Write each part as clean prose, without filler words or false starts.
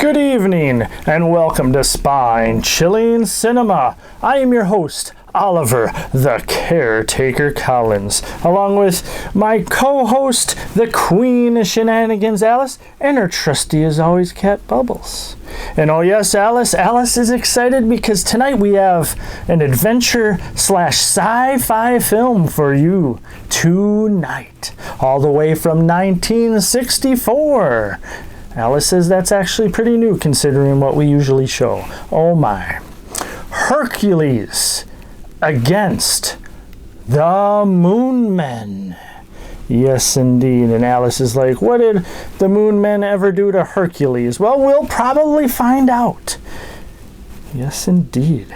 Good evening, and welcome to Spine Chilling Cinema. I am your host, Oliver, the Caretaker Collins, along with my co-host, the Queen of Shenanigans, Alice, and her trusty as always, Cat Bubbles. And oh yes, Alice is excited because tonight we have an adventure / sci-fi film for you tonight, all the way from 1964. Alice says that's actually pretty new considering what we usually show. Oh my. Hercules against the Moon Men. Yes, indeed. And Alice is like, what did the Moon Men ever do to Hercules? Well, we'll probably find out. Yes, indeed.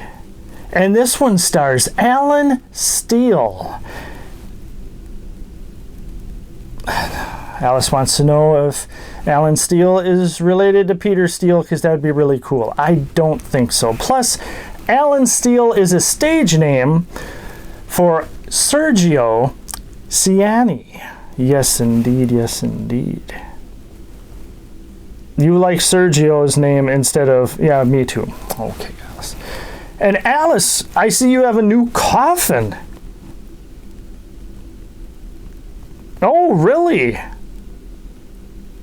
And this one stars Alan Steele. Alice wants to know if Alan Steele is related to Peter Steele, because that would be really cool. I don't think so. Plus, Alan Steele is a stage name for Sergio Ciani. Yes, indeed. Yes, indeed. You like Sergio's name instead of... Yeah, me too. Okay, Alice. And Alice, I see you have a new coffin. Oh, really?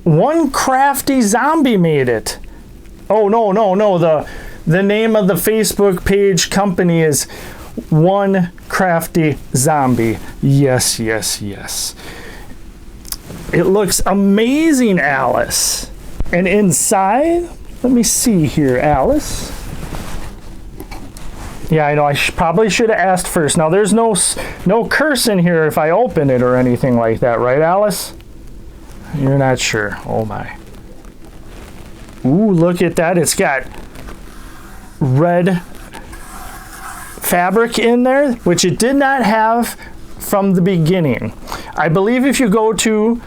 One crafty zombie made it. Oh, no. The name of the Facebook page company is One Crafty Zombie. Yes. It looks amazing, Alice. And inside, let me see here, Alice. Yeah, I know, I probably should have asked first. Now, there's no curse in here if I open it or anything like that, right, Alice? You're not sure. Oh, my. Ooh, look at that. It's got red fabric in there, which it did not have from the beginning. I believe if you go to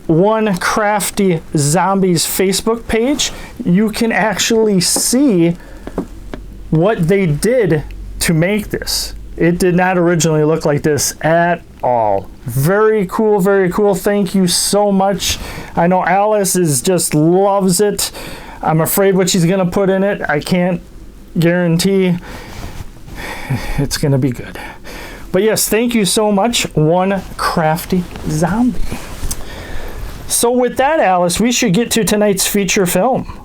One Crafty Zombie's Facebook page, you can actually see what they did to make this. It did not originally look like this at all. Very cool, very cool. Thank you so much. I know Alice just loves it. I'm afraid what she's going to put in it, I can't guarantee it's going to be good. But yes, thank you so much, One Crafty Zombie. So with that, Alice, we should get to tonight's feature film.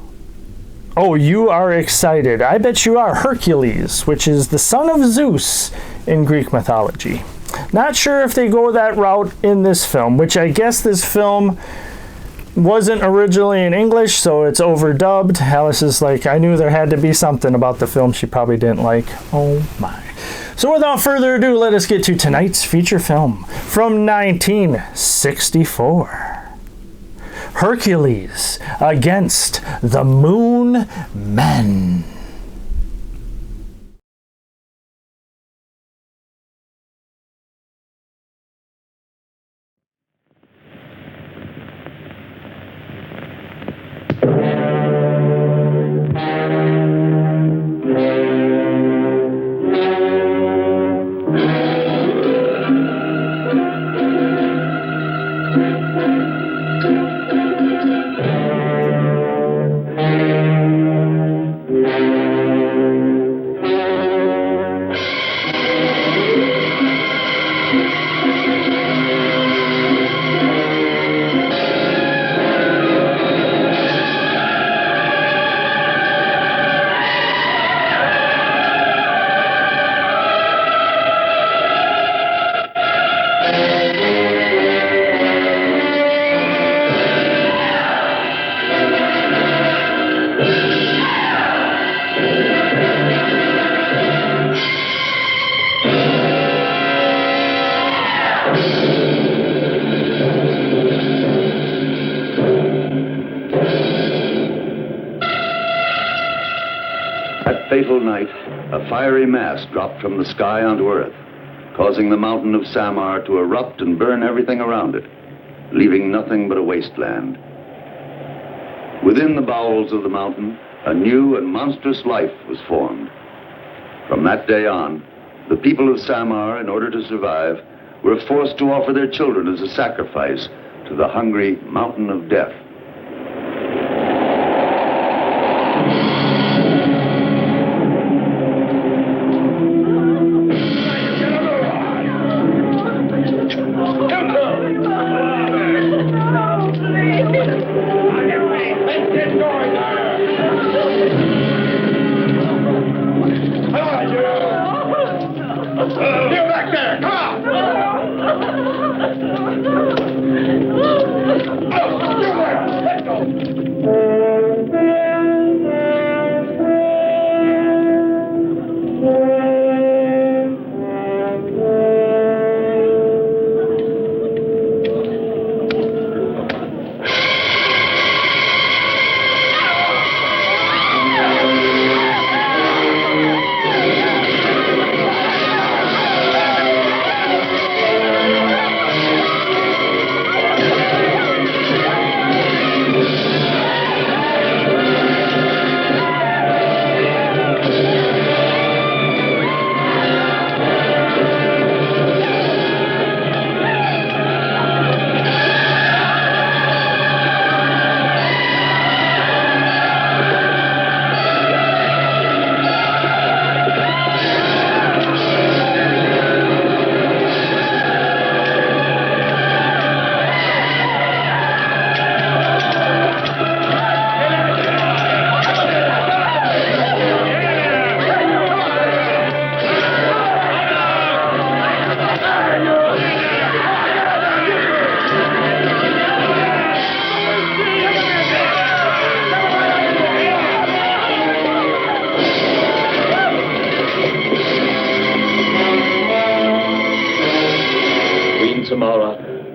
Oh, you are excited. I bet you are. Hercules, which is the son of Zeus in Greek mythology. Not sure if they go that route in this film, which I guess this film wasn't originally in English, so it's overdubbed. Alice is like, I knew there had to be something about the film she probably didn't like. Oh my. So without further ado, let us get to tonight's feature film from 1964. Hercules against the Moon Men. Fateful night, a fiery mass dropped from the sky onto Earth, causing the mountain of Samar to erupt and burn everything around it, leaving nothing but a wasteland. Within the bowels of the mountain, a new and monstrous life was formed. From that day on, the people of Samar, in order to survive, were forced to offer their children as a sacrifice to the hungry mountain of death.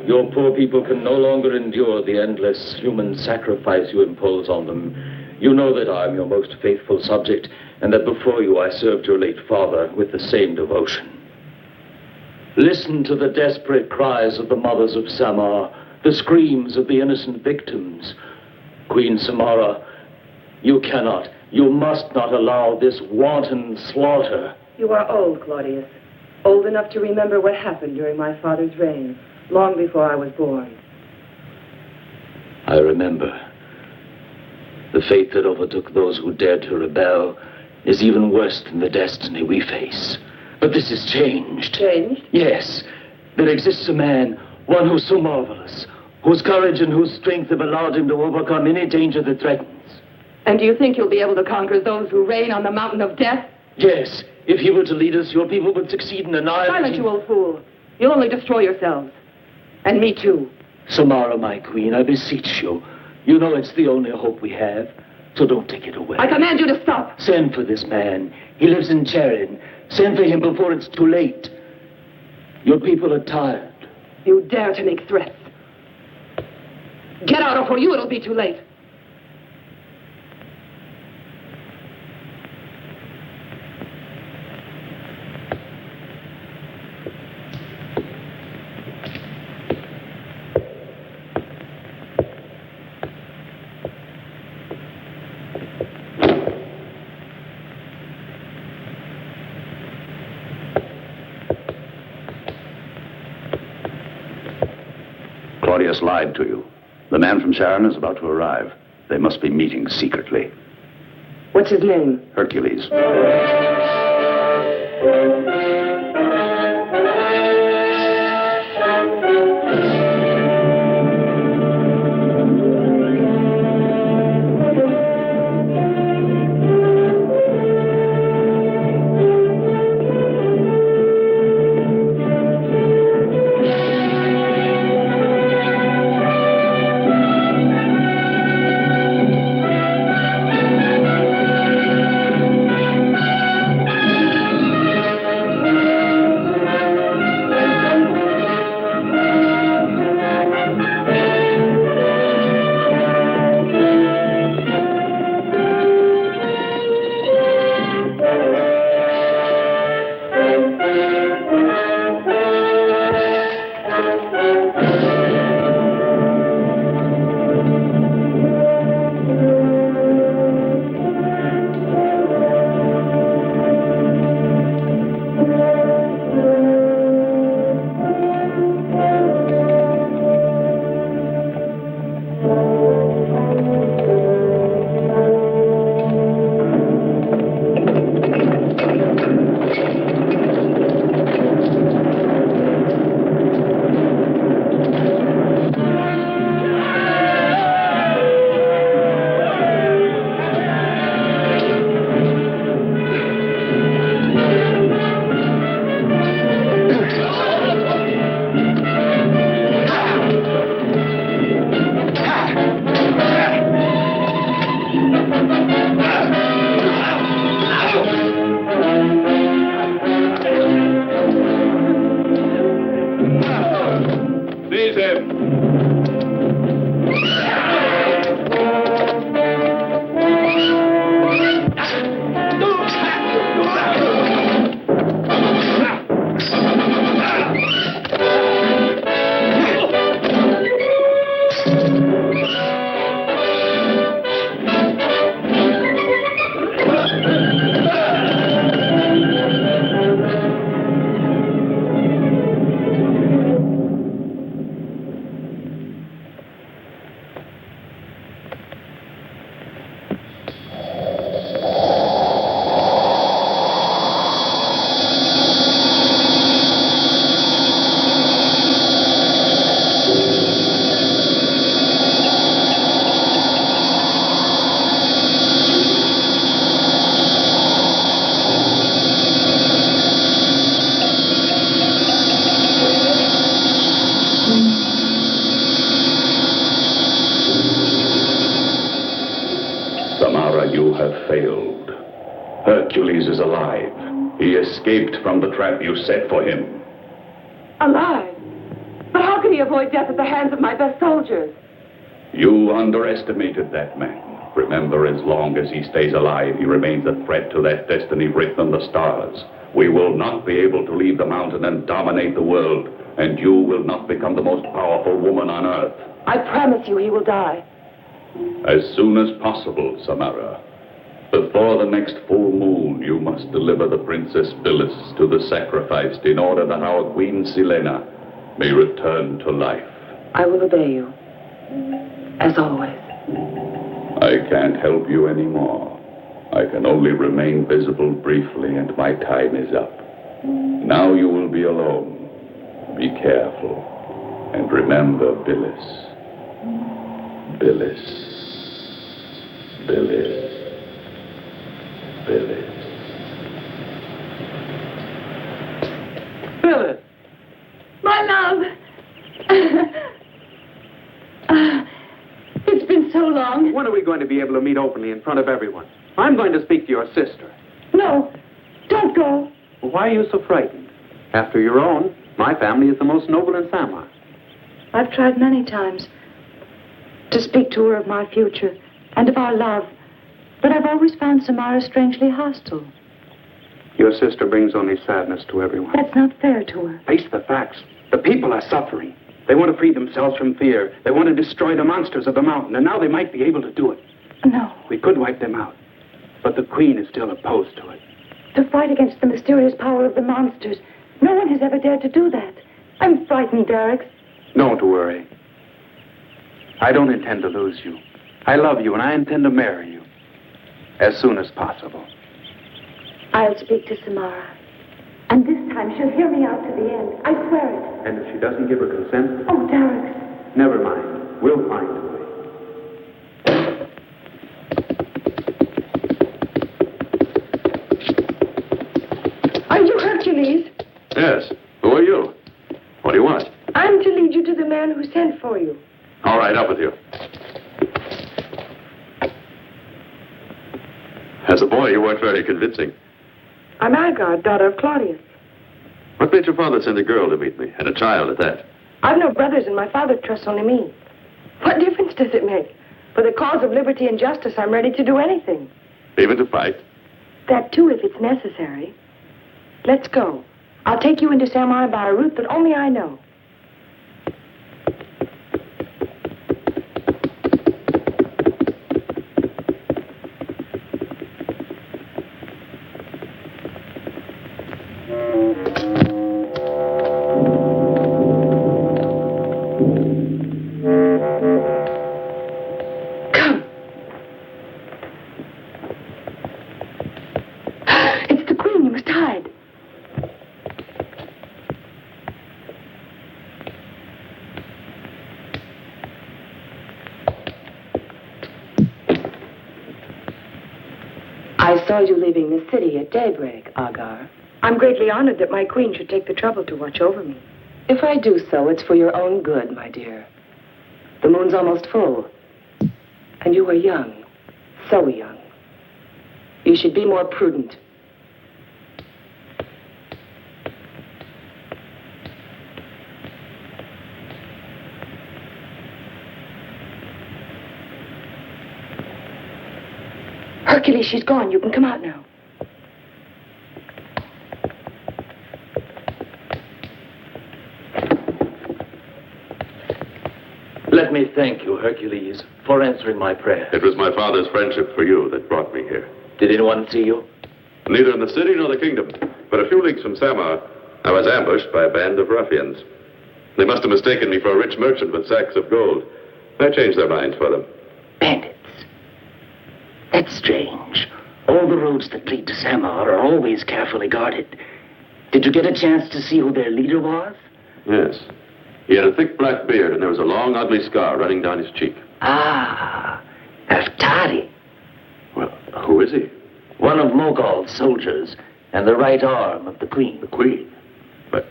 Your poor people can no longer endure the endless human sacrifice you impose on them. You know that I am your most faithful subject, and that before you I served your late father with the same devotion. Listen to the desperate cries of the mothers of Samar, the screams of the innocent victims. Queen Samara, you cannot, you must not allow this wanton slaughter. You are old, Claudius. Old enough to remember what happened during my father's reign, long before I was born. I remember. The fate that overtook those who dared to rebel is even worse than the destiny we face. But this is changed. Changed? Yes. There exists a man, one who's so marvelous, whose courage and whose strength have allowed him to overcome any danger that threatens. And do you think you'll be able to conquer those who reign on the mountain of death? Yes. If he were to lead us, your people would succeed in annihilating... Silence, you old fool. You'll only destroy yourselves. And me too. Samara, my queen, I beseech you. You know it's the only hope we have, so don't take it away. I command you to stop. Send for this man. He lives in Charin. Send for him before it's too late. Your people are tired. You dare to make threats. Get out, or for you it'll be too late. Claudius lied to you. The man from Sharon is about to arrive. They must be meeting secretly. What's his name? Hercules. have failed. Hercules is alive. He escaped from the trap you set for him. Alive? But how could he avoid death at the hands of my best soldiers? You underestimated that man. Remember, as long as he stays alive, he remains a threat to that destiny written in the stars. We will not be able to leave the mountain and dominate the world, and you will not become the most powerful woman on earth. I promise you he will die. As soon as possible, Samara. Before the next full moon, you must deliver the Princess Phyllis to the sacrificed in order that our Queen Silena may return to life. I will obey you. As always. I can't help you anymore. I can only remain visible briefly, and my time is up. Now you will be alone. Be careful. And remember, Phyllis. Phyllis. Phyllis. Phyllis. Phyllis! My love! It's been so long. When are we going to be able to meet openly in front of everyone? I'm going to speak to your sister. No, don't go. Well, why are you so frightened? After your own, my family is the most noble in Samar. I've tried many times to speak to her of my future and of our love, but I've always found Samara strangely hostile. Your sister brings only sadness to everyone. That's not fair to her. Face the facts. The people are suffering. They want to free themselves from fear. They want to destroy the monsters of the mountain, and now they might be able to do it. No. We could wipe them out, but the Queen is still opposed to it. To fight against the mysterious power of the monsters. No one has ever dared to do that. I'm frightened, Derek. Don't worry. I don't intend to lose you. I love you, and I intend to marry you. As soon as possible. I'll speak to Samara. And this time she'll hear me out to the end. I swear it. And if she doesn't give her consent? Oh, Derek. Never mind. We'll find a way. Are you Hercules? Yes. Who are you? What do you want? I'm to lead you to the man who sent for you. All right, up with you. As a boy, you weren't very convincing. I'm Agar, daughter of Claudius. What made your father send a girl to meet me, and a child at that? I've no brothers, and my father trusts only me. What difference does it make? For the cause of liberty and justice, I'm ready to do anything. Even to fight? That, too, if it's necessary. Let's go. I'll take you into Samar by a route that only I know. I saw you leaving the city at daybreak, Agar. I'm greatly honored that my queen should take the trouble to watch over me. If I do so, it's for your own good, my dear. The moon's almost full. And you are young. So young. You should be more prudent. Hercules, she's gone. You can come out now. Let me thank you, Hercules, for answering my prayer. It was my father's friendship for you that brought me here. Did anyone see you? Neither in the city nor the kingdom. But a few leagues from Samar, I was ambushed by a band of ruffians. They must have mistaken me for a rich merchant with sacks of gold. I changed their minds for them. Bandits. That's strange. All the roads that lead to Samar are always carefully guarded. Did you get a chance to see who their leader was? Yes. He had a thick black beard, and there was a long, ugly scar running down his cheek. Ah, Aftari. Well, who is he? One of Mogol's soldiers, and the right arm of the queen. The queen? But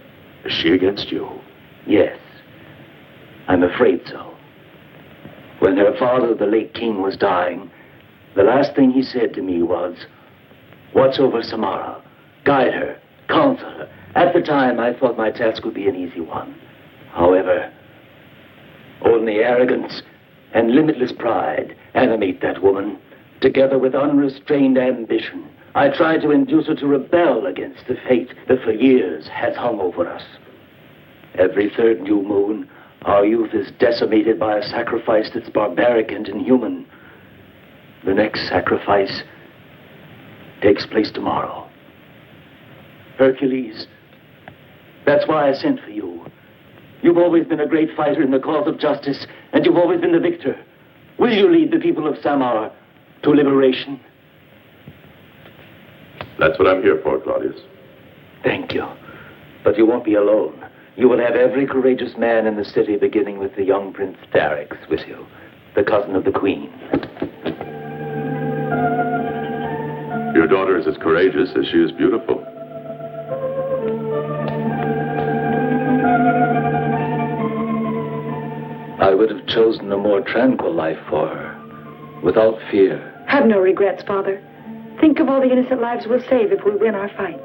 is she against you? Yes. I'm afraid so. When her father, the late king, was dying, The last thing he said to me was, "Watch over Samara. Guide her. Counsel her." At the time, I thought my task would be an easy one. However, only arrogance and limitless pride animate that woman, together with unrestrained ambition. I tried to induce her to rebel against the fate that for years has hung over us. Every third new moon, our youth is decimated by a sacrifice that's barbaric and inhuman. The next sacrifice takes place tomorrow. Hercules, that's why I sent for you. You've always been a great fighter in the cause of justice, and you've always been the victor. Will you lead the people of Samar to liberation? That's what I'm here for, Claudius. Thank you. But you won't be alone. You will have every courageous man in the city, beginning with the young Prince Darix with you, the cousin of the Queen. Your daughter is as courageous as she is beautiful. I would have chosen a more tranquil life for her, without fear. Have no regrets, Father. Think of all the innocent lives we'll save if we win our fight.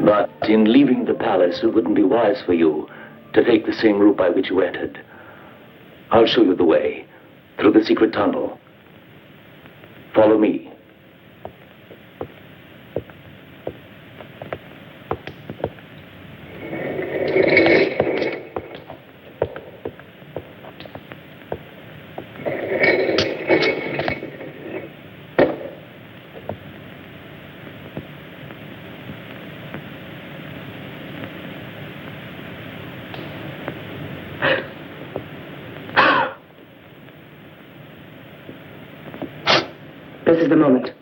But in leaving the palace, it wouldn't be wise for you to take the same route by which you entered. I'll show you the way, through the secret tunnel. Follow me. This is the moment.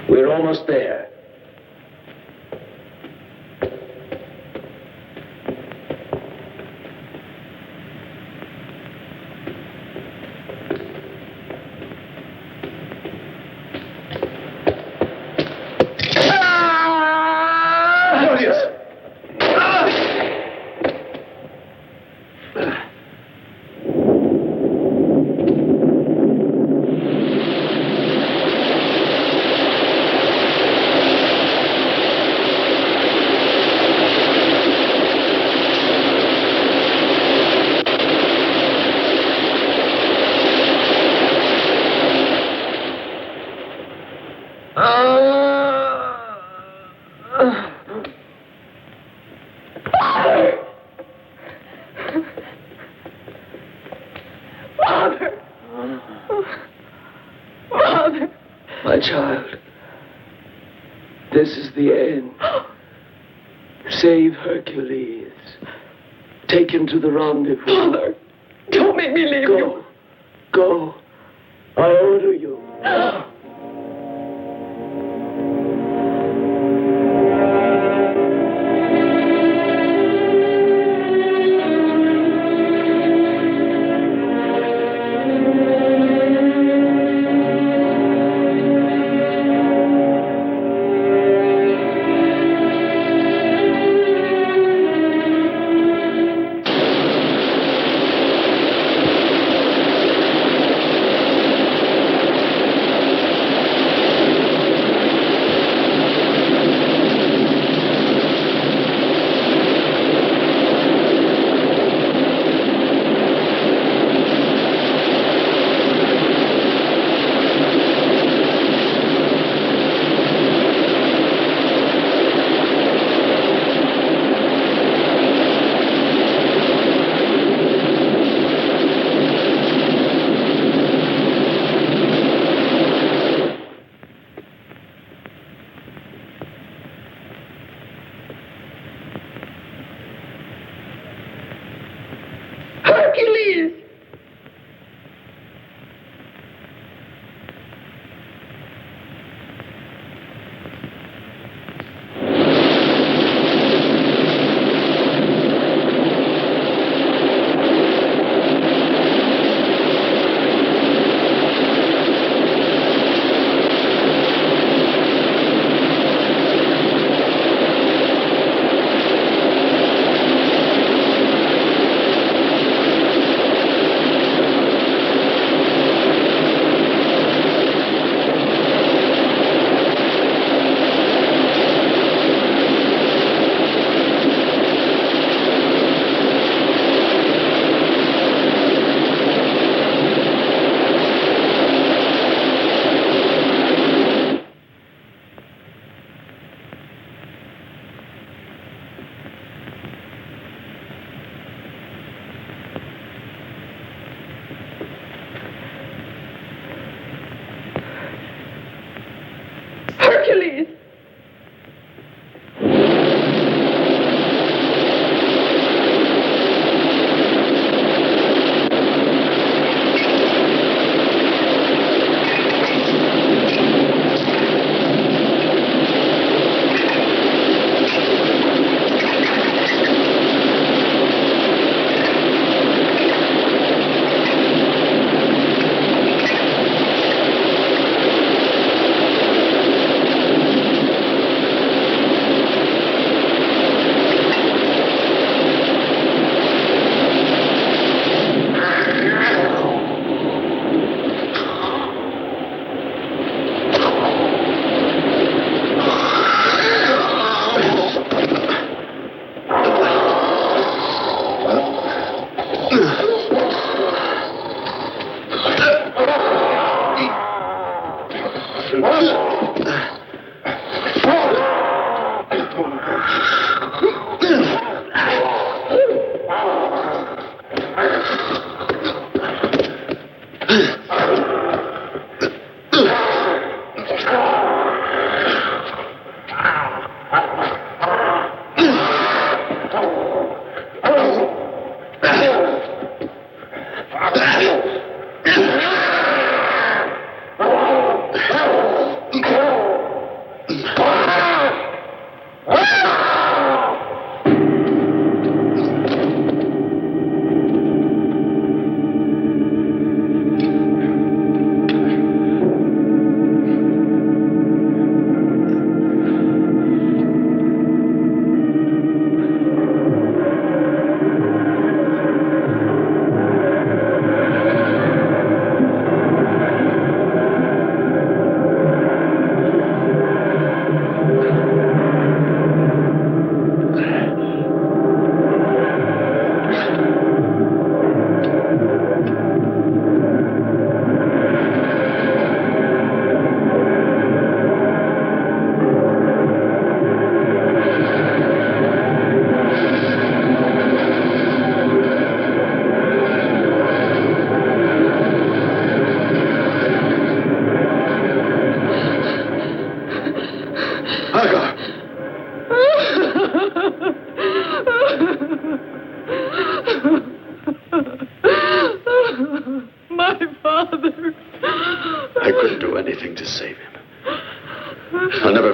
We're almost there. My child, this is the end. Save Hercules. Take him to the rendezvous. Father, don't make me leave you. Go. I order you.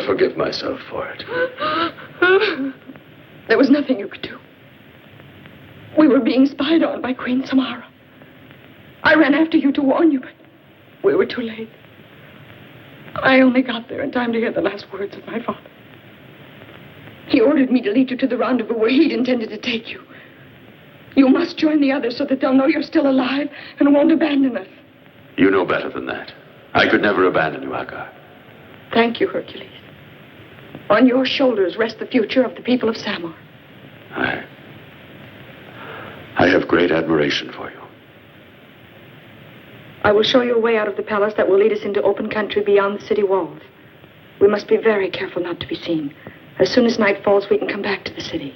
Forgive myself for it. There was nothing you could do. We were being spied on by Queen Samara. I ran after you to warn you, but we were too late. I only got there in time to hear the last words of my father. He ordered me to lead you to the rendezvous where he'd intended to take you. You must join the others so that they'll know you're still alive and won't abandon us. You know better than that. I could never abandon you, Hagar. Thank you, Hercules. On your shoulders rests the future of the people of Samar. I have great admiration for you. I will show you a way out of the palace that will lead us into open country beyond the city walls. We must be very careful not to be seen. As soon as night falls, we can come back to the city.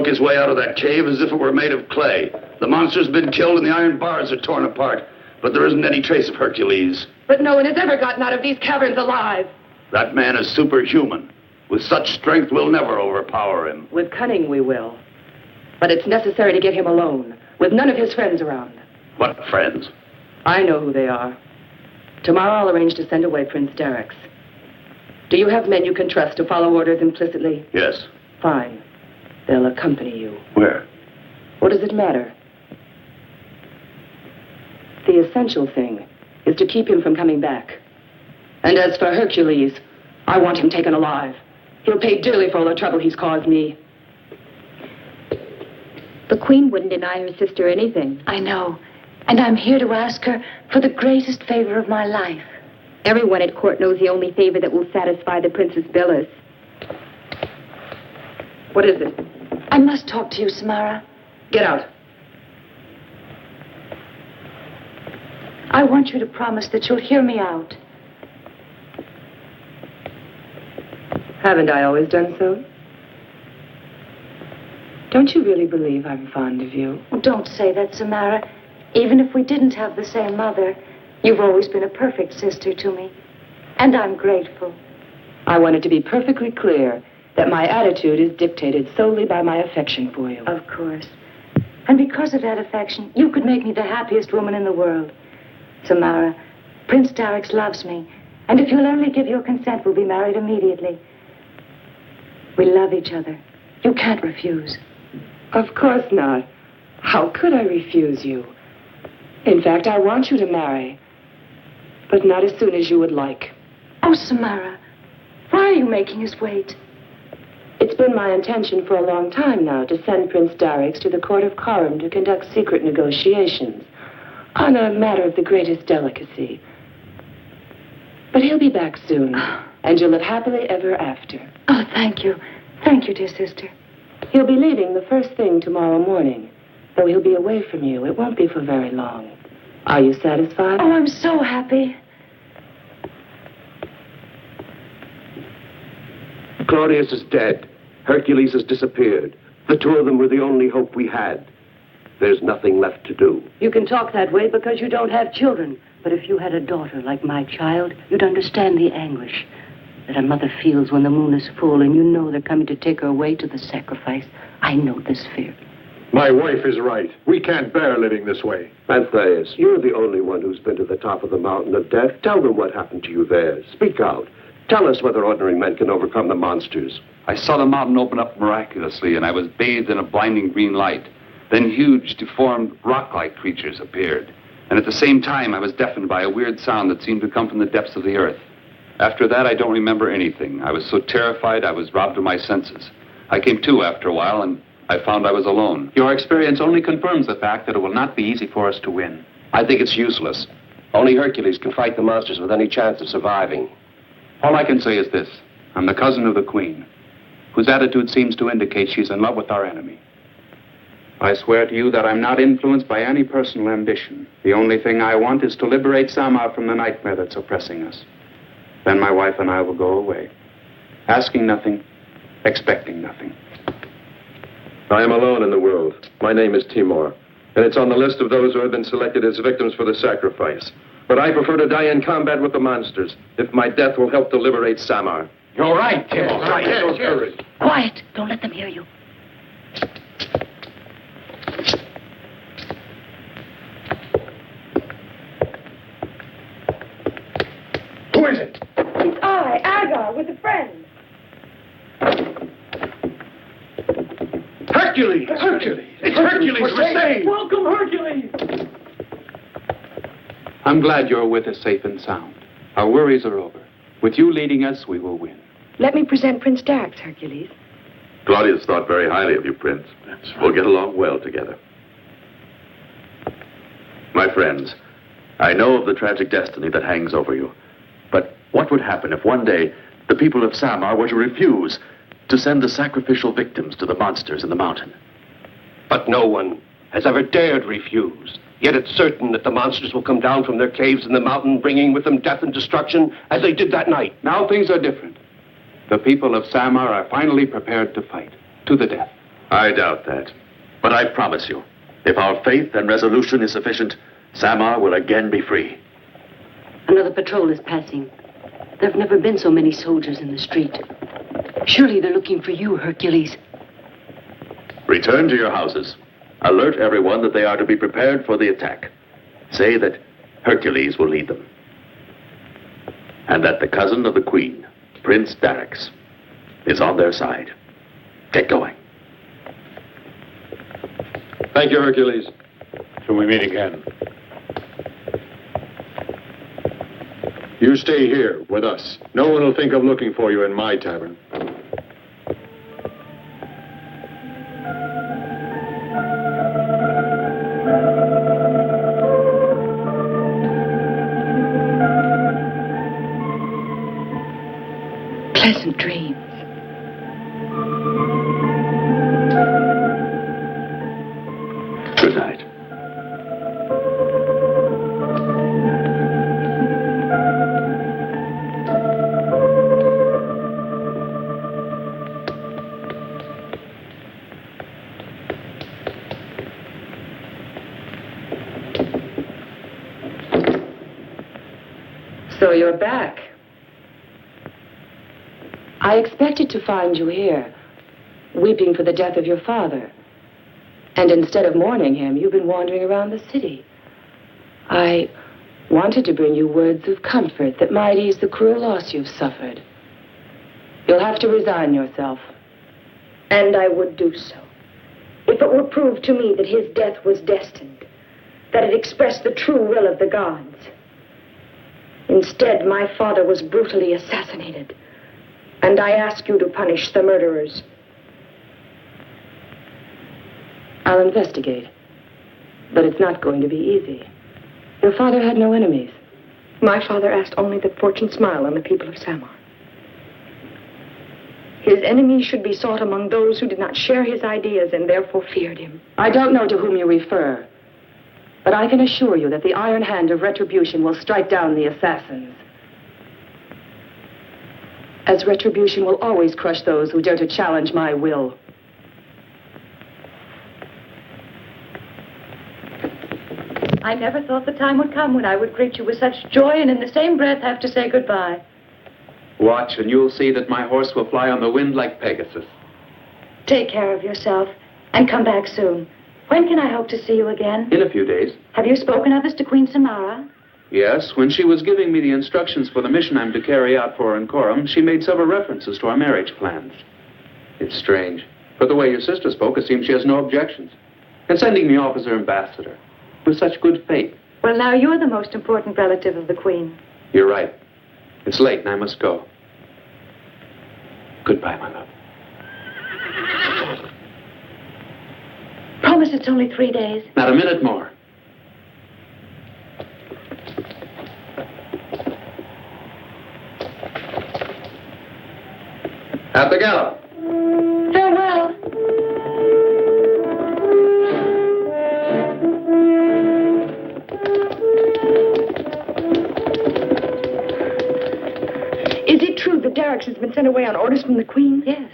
His way out of that cave as if it were made of clay. The monster's been killed and the iron bars are torn apart. But there isn't any trace of Hercules. But no one has ever gotten out of these caverns alive. That man is superhuman. With such strength, we'll never overpower him. With cunning, we will. But it's necessary to get him alone, with none of his friends around. What friends? I know who they are. Tomorrow I'll arrange to send away Prince Derek's. Do you have men you can trust to follow orders implicitly? Yes. Fine. They'll accompany you. Where? What does it matter? The essential thing is to keep him from coming back. And as for Hercules, I want him taken alive. He'll pay dearly for all the trouble he's caused me. The Queen wouldn't deny her sister anything. I know. And I'm here to ask her for the greatest favor of my life. Everyone at court knows the only favor that will satisfy the Princess Billis. What is it? I must talk to you, Samara. Get out. I want you to promise that you'll hear me out. Haven't I always done so? Don't you really believe I'm fond of you? Oh, don't say that, Samara. Even if we didn't have the same mother, you've always been a perfect sister to me. And I'm grateful. I want it to be perfectly clear that my attitude is dictated solely by my affection for you. Of course. And because of that affection, you could make me the happiest woman in the world. Samara, Prince Darix loves me. And if you'll only give your consent, we'll be married immediately. We love each other. You can't refuse. Of course not. How could I refuse you? In fact, I want you to marry, but not as soon as you would like. Oh, Samara, why are you making us wait? It's been my intention for a long time now to send Prince Darix to the court of Karam to conduct secret negotiations on a matter of the greatest delicacy. But he'll be back soon, and you'll live happily ever after. Oh, thank you. Thank you, dear sister. He'll be leaving the first thing tomorrow morning. Though he'll be away from you, it won't be for very long. Are you satisfied? Oh, I'm so happy. Claudius is dead. Hercules has disappeared. The two of them were the only hope we had. There's nothing left to do. You can talk that way because you don't have children. But if you had a daughter like my child, you'd understand the anguish that a mother feels when the moon is full and you know they're coming to take her away to the sacrifice. I know this fear. My wife is right. We can't bear living this way. Anthraeus, you're the only one who's been to the top of the mountain of death. Tell them what happened to you there. Speak out. Tell us whether ordinary men can overcome the monsters. I saw the mountain open up miraculously, and I was bathed in a blinding green light. Then huge, deformed, rock-like creatures appeared. And at the same time, I was deafened by a weird sound that seemed to come from the depths of the earth. After that, I don't remember anything. I was so terrified, I was robbed of my senses. I came to after a while, and I found I was alone. Your experience only confirms the fact that it will not be easy for us to win. I think it's useless. Only Hercules can fight the monsters with any chance of surviving. All I can say is this. I'm the cousin of the queen, whose attitude seems to indicate she's in love with our enemy. I swear to you that I'm not influenced by any personal ambition. The only thing I want is to liberate Samar from the nightmare that's oppressing us. Then my wife and I will go away, asking nothing, expecting nothing. I am alone in the world. My name is Timur, and it's on the list of those who have been selected as victims for the sacrifice. But I prefer to die in combat with the monsters, if my death will help to liberate Samar. You're right, Timur. Yes, right. Yes. Quiet. Don't let them hear you. Who is it? It's I, Agar, with a friend. Hercules! Hercules! It's Hercules! We're saved! Welcome, Hercules! I'm glad you're with us safe and sound. Our worries are over. With you leading us, we will win. Let me present Prince Darix, Hercules. Claudius thought very highly of you, Prince. We'll get along well together. My friends, I know of the tragic destiny that hangs over you. But what would happen if one day the people of Samar were to refuse to send the sacrificial victims to the monsters in the mountain? But no one has ever dared refuse. Yet it's certain that the monsters will come down from their caves in the mountain, bringing with them death and destruction, as they did that night. Now things are different. The people of Samar are finally prepared to fight, to the death. I doubt that. But I promise you, if our faith and resolution is sufficient, Samar will again be free. Another patrol is passing. There have never been so many soldiers in the street. Surely they're looking for you, Hercules. Return to your houses. Alert everyone that they are to be prepared for the attack. Say that Hercules will lead them. And that the cousin of the queen, Prince Darix, is on their side. Get going. Thank you, Hercules. Till we meet again. You stay here with us. No one will think of looking for you in my tavern. Pleasant dreams. Good night. So you're back. I expected to find you here, weeping for the death of your father. And instead of mourning him, you've been wandering around the city. I wanted to bring you words of comfort that might ease the cruel loss you've suffered. You'll have to resign yourself. And I would do so, if it were proved to me that his death was destined, that it expressed the true will of the gods. Instead, my father was brutally assassinated. And I ask you to punish the murderers. I'll investigate. But it's not going to be easy. Your father had no enemies. My father asked only that fortune smile on the people of Samar. His enemies should be sought among those who did not share his ideas and therefore feared him. I don't know to whom you refer, but I can assure you that the iron hand of retribution will strike down the assassins. As retribution will always crush those who dare to challenge my will. I never thought the time would come when I would greet you with such joy and in the same breath have to say goodbye. Watch, and you'll see that my horse will fly on the wind like Pegasus. Take care of yourself and come back soon. When can I hope to see you again? In a few days. Have you spoken of this to Queen Samara? Yes, when she was giving me the instructions for the mission I'm to carry out for her in Coram, she made several references to our marriage plans. It's strange, but the way your sister spoke, it seems she has no objections. And sending me off as her ambassador, with such good faith. Well, now you're the most important relative of the Queen. You're right. It's late and I must go. Goodbye, my love. Promise it's only 3 days. Not a minute more. At the gallop. Farewell. Is it true that Derricks has been sent away on orders from the Queen? Yes.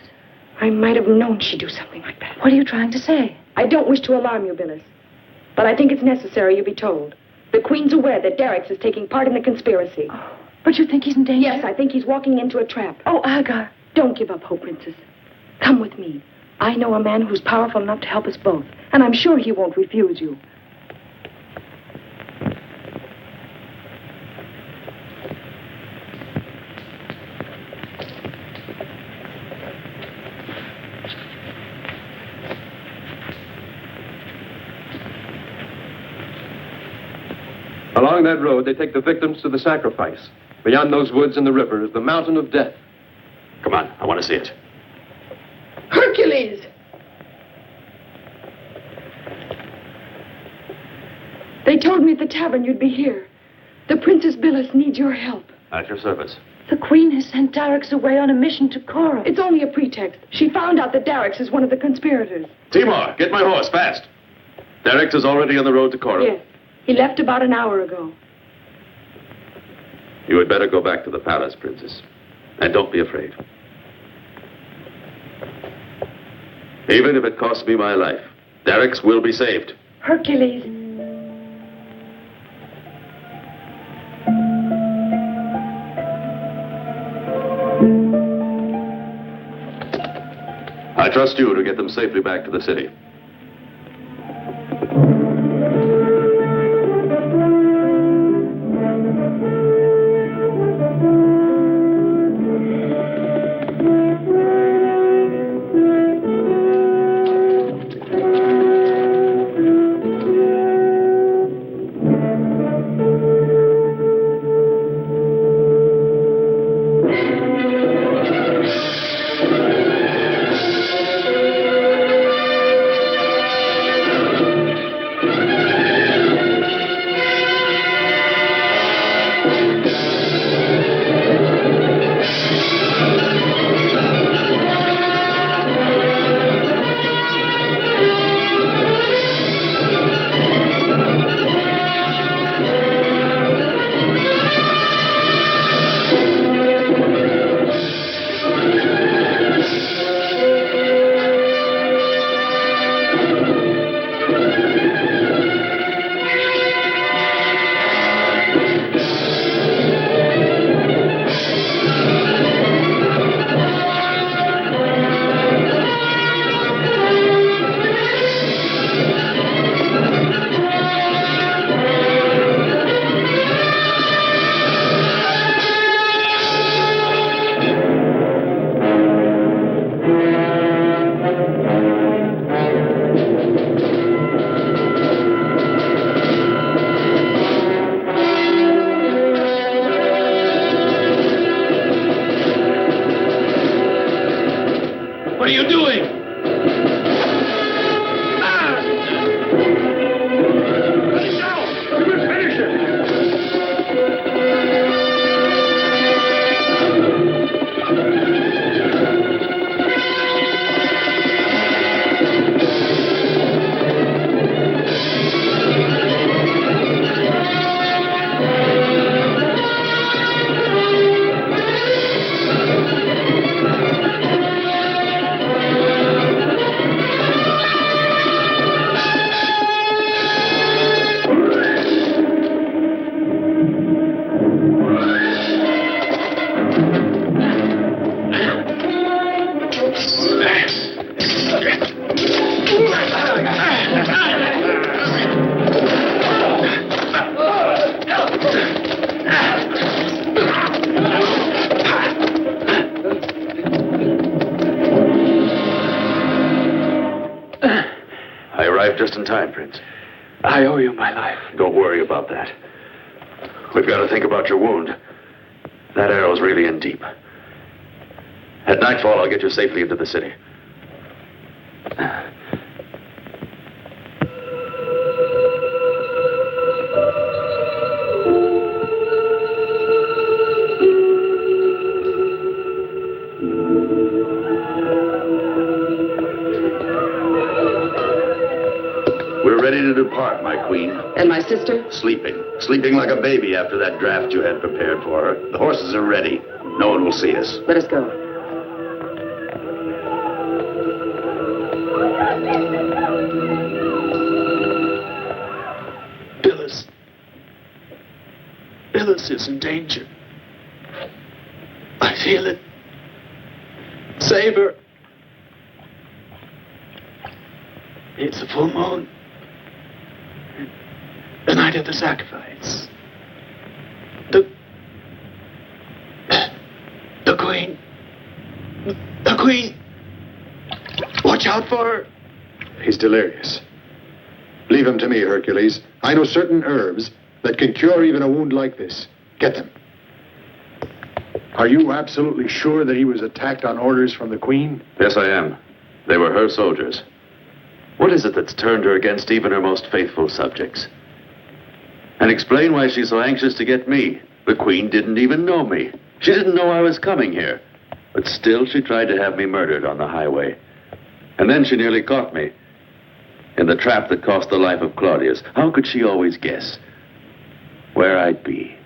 I might have known she'd do something like that. What are you trying to say? I don't wish to alarm you, Billis, but I think it's necessary you be told. The Queen's aware that Derricks is taking part in the conspiracy. Oh, but you think he's in danger? Yes, I think he's walking into a trap. Oh, Agar. Don't give up hope, Princess. Come with me. I know a man who's powerful enough to help us both, and I'm sure he won't refuse you. Along that road, they take the victims to the sacrifice. Beyond those woods and the river is the mountain of death. Come on, I want to see it. Hercules! They told me at the tavern you'd be here. The Princess Billis needs your help. At your service. The Queen has sent Derricks away on a mission to Coram. It's only a pretext. She found out that Derricks is one of the conspirators. Timor, get my horse, fast. Derricks is already on the road to Coram. Yes. He left about an hour ago. You had better go back to the palace, Princess. And don't be afraid. Even if it costs me my life, Derricks will be saved. Hercules. I trust you to get them safely back to the city. just in time, Prince. I owe you my life. Don't worry about that. We've got to think about your wound. That arrow's really in deep. At nightfall, I'll get you safely into the city. We're ready to depart, my queen. And my sister? Sleeping. Sleeping like a baby after that draft you had prepared for her. The horses are ready. No one will see us. Let us go. Phyllis is in danger. I feel it. Save her. It's a full moon. The night of the sacrifice. The Queen. The Queen. Watch out for her. He's delirious. Leave him to me, Hercules. I know certain herbs that can cure even a wound like this. Get them. Are you absolutely sure that he was attacked on orders from the Queen? Yes, I am. They were her soldiers. What is it that's turned her against even her most faithful subjects? And explain why she's so anxious to get me. The Queen didn't even know me. She didn't know I was coming here. But still, she tried to have me murdered on the highway. And then she nearly caught me. In the trap that cost the life of Claudius. How could she always guess where I'd be?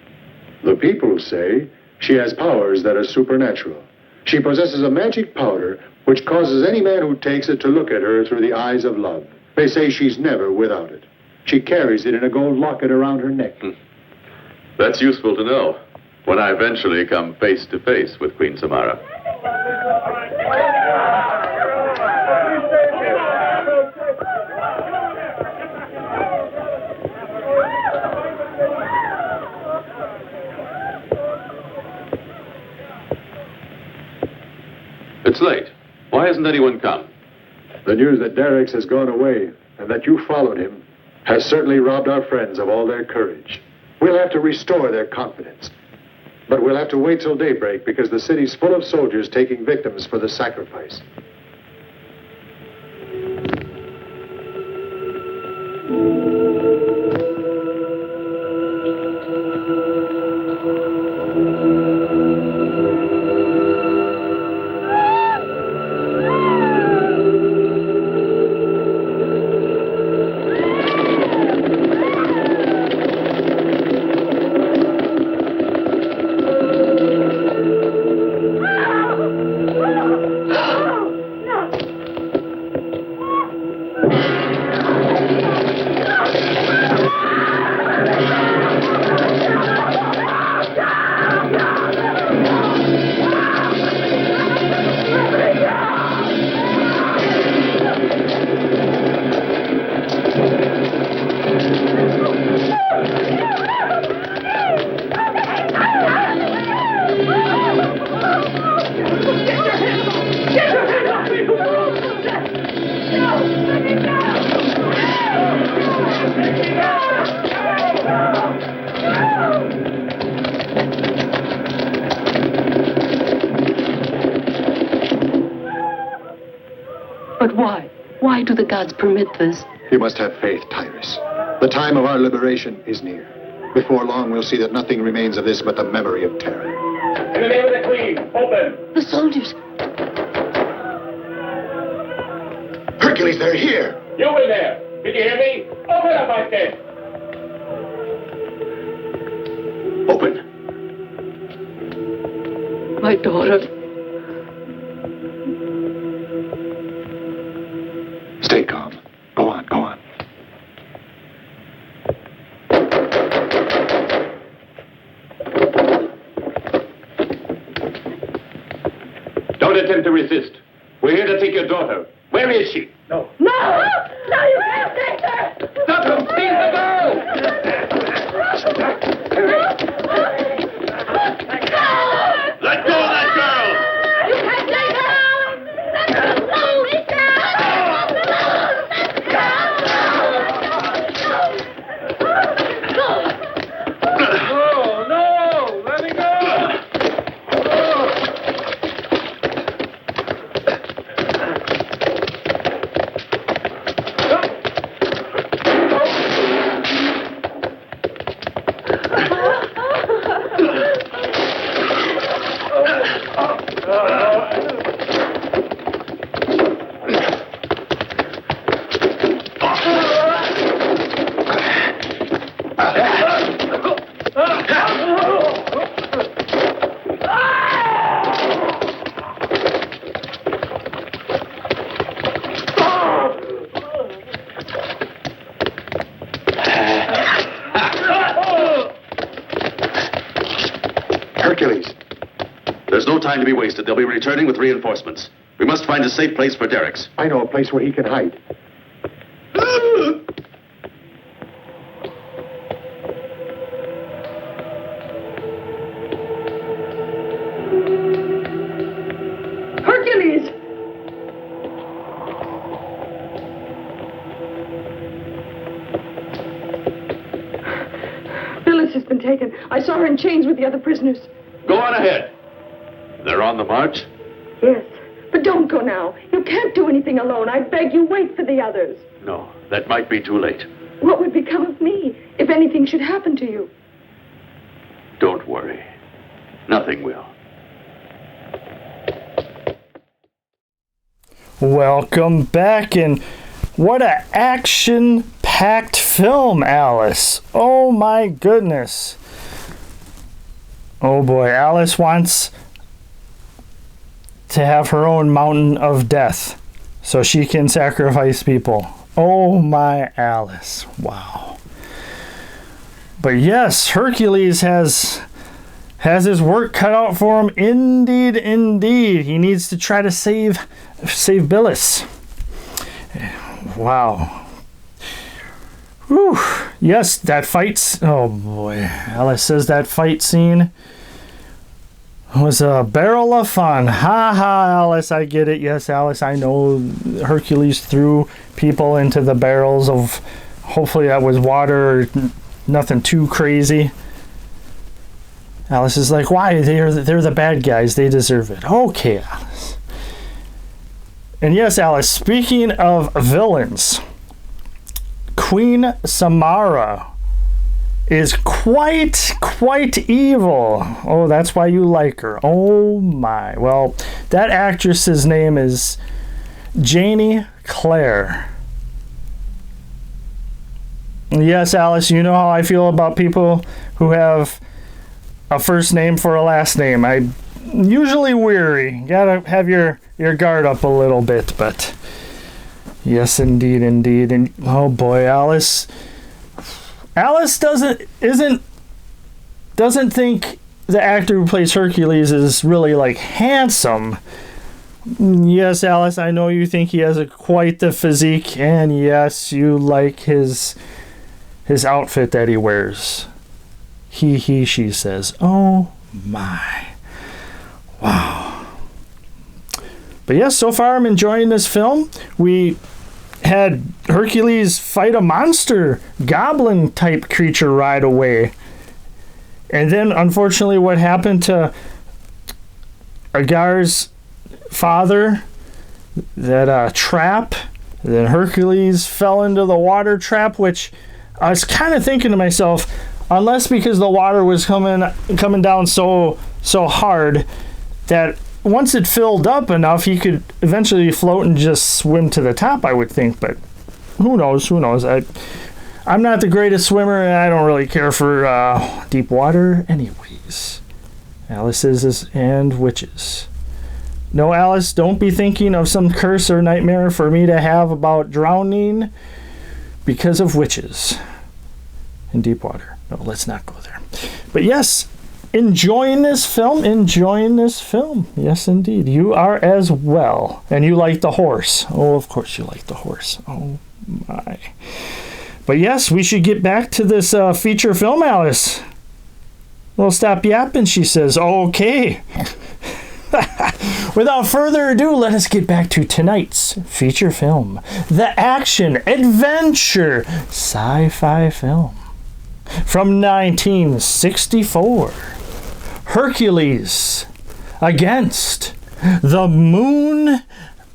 The people say she has powers that are supernatural. She possesses a magic powder which causes any man who takes it to look at her through the eyes of love. They say she's never without it. She carries it in a gold locket around her neck. That's useful to know when I eventually come face to face with Queen Samara. It's late. Why hasn't anyone come? The news that Derek's has gone away and that you followed him has certainly robbed our friends of all their courage. We'll have to restore their confidence. But we'll have to wait till daybreak because the city's full of soldiers taking victims for the sacrifice. But why? Why do the gods permit this? You must have faith, Tyrus. The time of our liberation is near. Before long, we'll see that nothing remains of this but the memory of terror. In the name of the Queen, open! The soldiers! Hercules, they're here! You in there! Did you hear me? Open up, I said! Open. My daughter. Stay calm. Go on, go on. Don't attempt to resist. We're here to take your daughter. Where is she? No. No! No, you can't take her! Stop him! Seize the girl! Let go of that girl! You can't take her! Let her alone! Let her alone! Hercules. There's no time to be wasted. They'll be returning with reinforcements. We must find a safe place for Derek's. I know a place where he can hide. Hercules! Phyllis has been taken. I saw her in chains with the other prisoners. Go on ahead. They're on the march? Yes, but don't go now. You can't do anything alone. I beg you, wait for the others. No, that might be too late. What would become of me if anything should happen to you? Don't worry. Nothing will. Welcome back, and what a action-packed film, Alice. Oh my goodness. Oh boy, Alice wants to have her own mountain of death so she can sacrifice people. Oh my Alice. Wow. But yes, Hercules has his work cut out for him. Indeed, indeed. He needs to try to save Billis. Wow. Whew. Yes, that fight. Oh boy. Alice says that fight scene was a barrel of fun. Ha ha, Alice, I get it. Yes, Alice, I know Hercules threw people into the barrels of, hopefully that was water or nothing too crazy. Alice is like, why? They're the bad guys. They deserve it. Okay, Alice. And yes, Alice, speaking of villains, Queen Samara is quite evil. Oh, that's why you like her. Oh my. Well, that actress's name is Jany Clair. Yes, Alice, you know how I feel about people who have a first name for a last name. I'm usually weary. Gotta have your guard up a little bit, but yes, indeed. And oh boy, Alice doesn't think the actor who plays Hercules is really like handsome. Yes, Alice, I know you think he has quite the physique, and yes, you like his outfit that he wears. She says. Oh my. Wow. But yes, so far I'm enjoying this film. We had Hercules fight a monster, goblin type creature right away. And then unfortunately what happened to Agar's father, that trap, then Hercules fell into the water trap, which I was kind of thinking to myself, unless because the water was coming down so hard that once it filled up enough, he could eventually float and just swim to the top, I would think. But who knows? I'm not the greatest swimmer, and I don't really care for deep water anyways. Alice is and witches. No, Alice, don't be thinking of some curse or nightmare for me to have about drowning because of witches in deep water. No, let's not go there. But yes, enjoying this film. Yes, indeed. You are as well. And you like the horse. Oh, of course you like the horse. Oh, my. But yes, we should get back to this feature film, Alice. Well, stop yapping, she says. Okay. Without further ado, let us get back to tonight's feature film. The action, adventure, sci-fi film. From 1964. Hercules against the Moon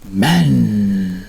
Men.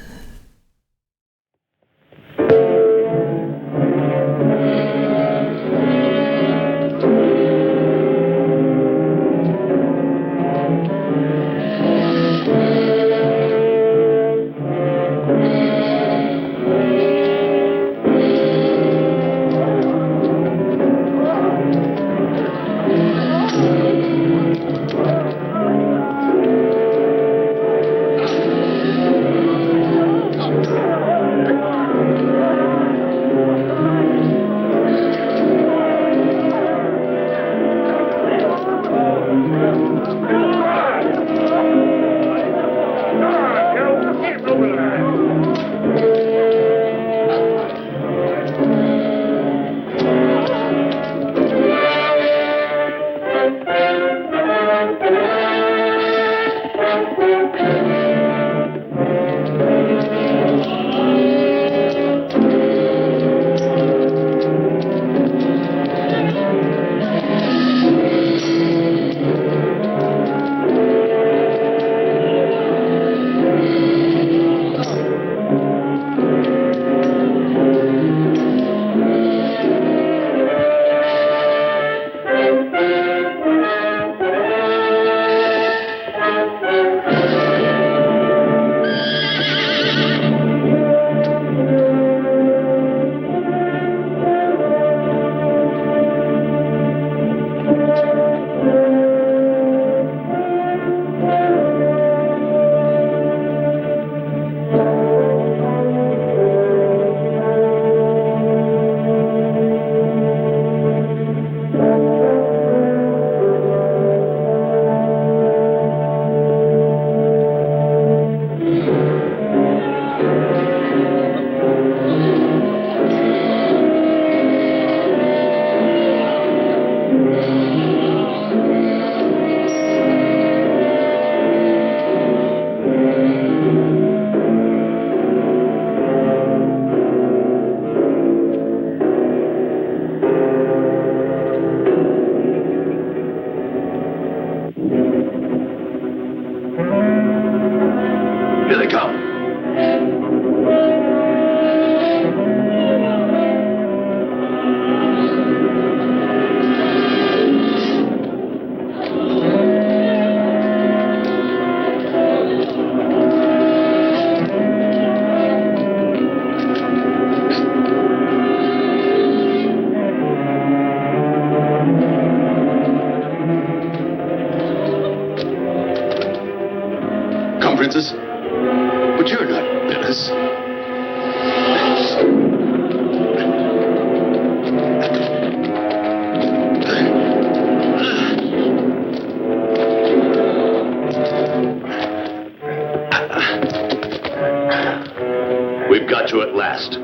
Come, Princess. But you're not Billis. We've got you at last.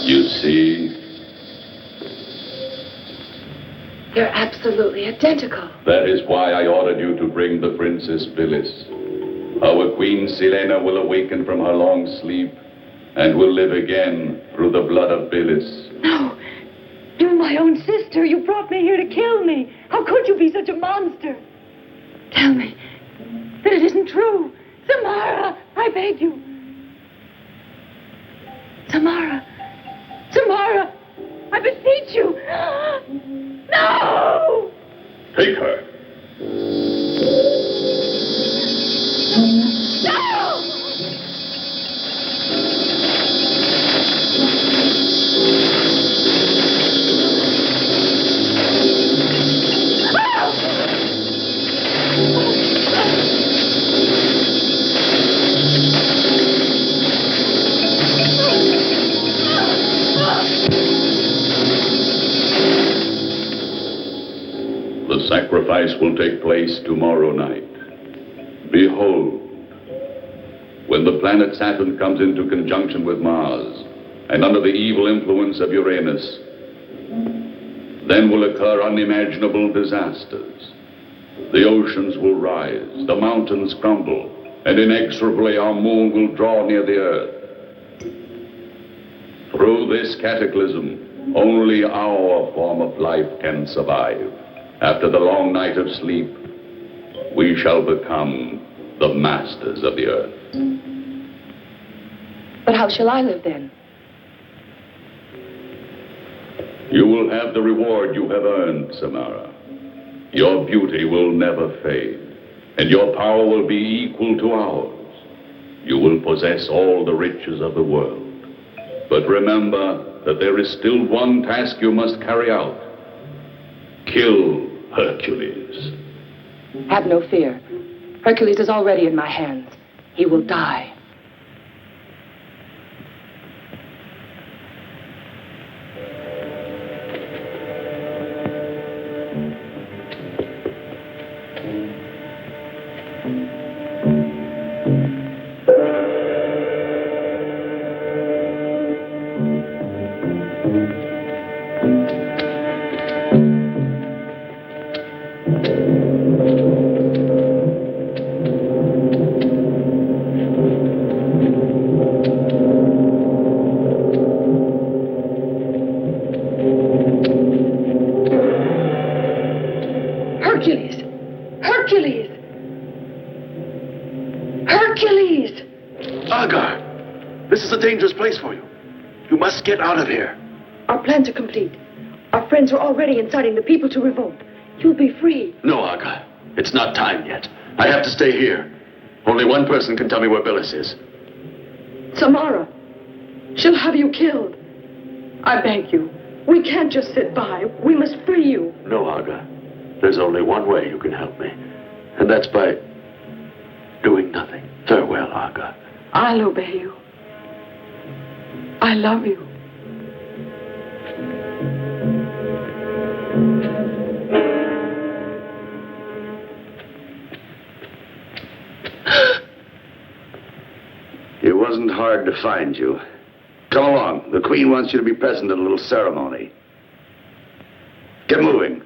You see, You're absolutely identical. that is why I ordered you to bring the Princess Phyllis. Our Queen Selena will awaken from her long sleep and will live again through the blood of Phyllis. No. You're my own sister. You brought me here to kill me. How could you be such a monster? Tell me that it isn't true. Samara, I beg you. Samara. Samara, I beseech you. No! Take her. No! The sacrifice will take place tomorrow night. Behold, when the planet Saturn comes into conjunction with Mars and under the evil influence of Uranus, then will occur unimaginable disasters. The oceans will rise, the mountains crumble, and inexorably our moon will draw near the Earth. Through this cataclysm, only our form of life can survive. After the long night of sleep, we shall become the masters of the Earth. But how shall I live then? You will have the reward you have earned, Samara. Your beauty will never fade, and your power will be equal to ours. You will possess all the riches of the world. But remember that there is still one task you must carry out. Kill Hercules. Have no fear. Hercules is already in my hands. He will die. Hercules! Hercules! Hercules! Agar, this is a dangerous place for you. You must get out of here. Our plans are complete. Our friends are already inciting the people to revolt. You'll be free. No, Agar. It's not time yet. I have to stay here. Only one person can tell me where Billis is. Samara, she'll have you killed. I beg you. We can't just sit by. We must free you. No, Agar. There's only one way you can help me. And that's by doing nothing. Farewell, Agar. I'll obey you. I love you. It wasn't hard to find you. Come along. The Queen wants you to be present at a little ceremony. Get moving.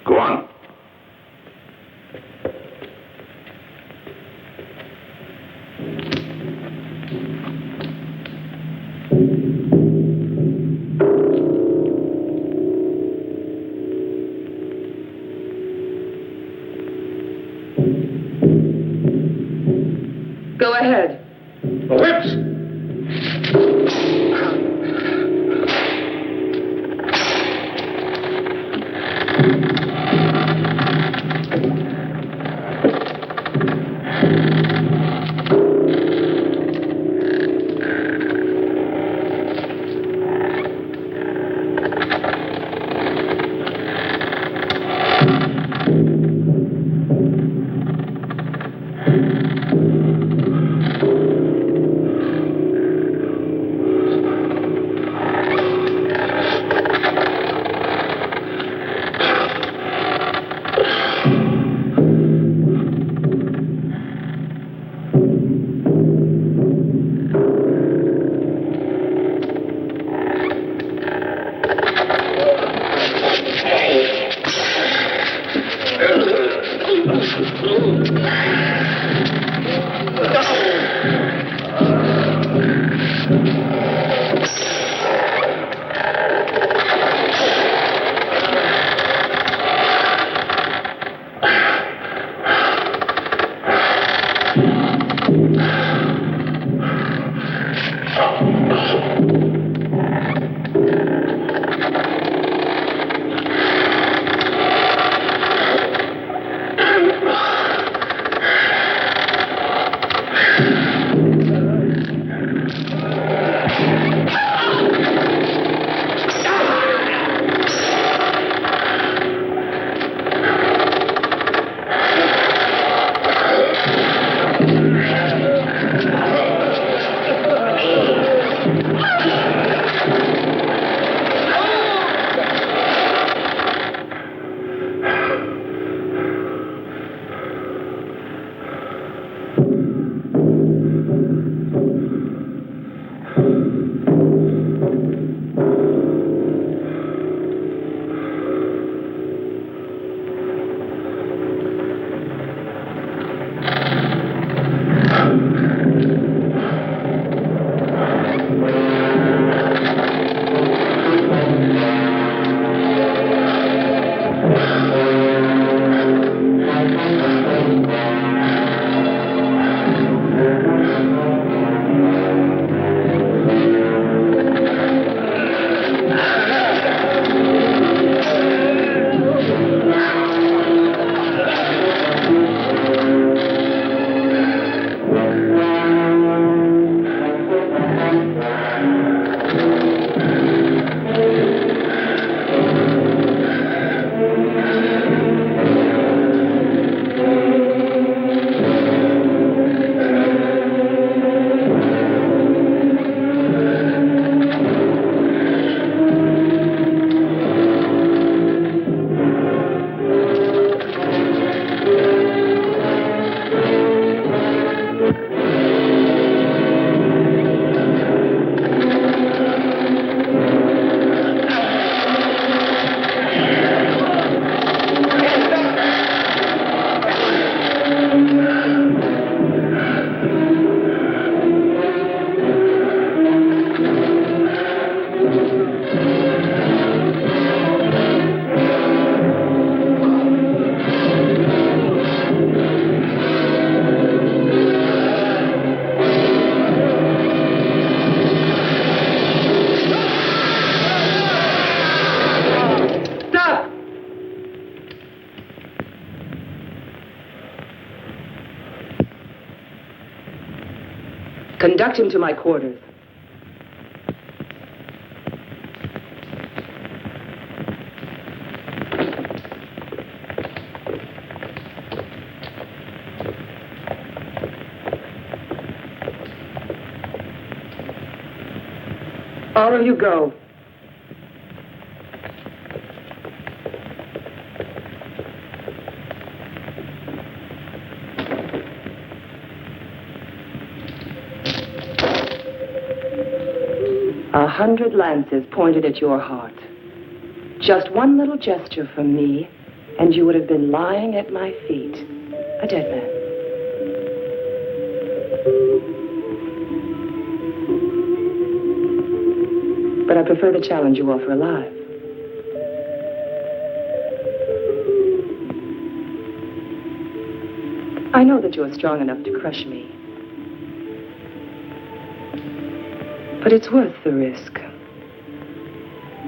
Go on. Conduct him to my quarters. All of you go. A 100 lances pointed at your heart. Just one little gesture from me, and you would have been lying at my feet, a dead man. But I prefer the challenge you offer alive. I know that you are strong enough to crush me. But it's worth the risk.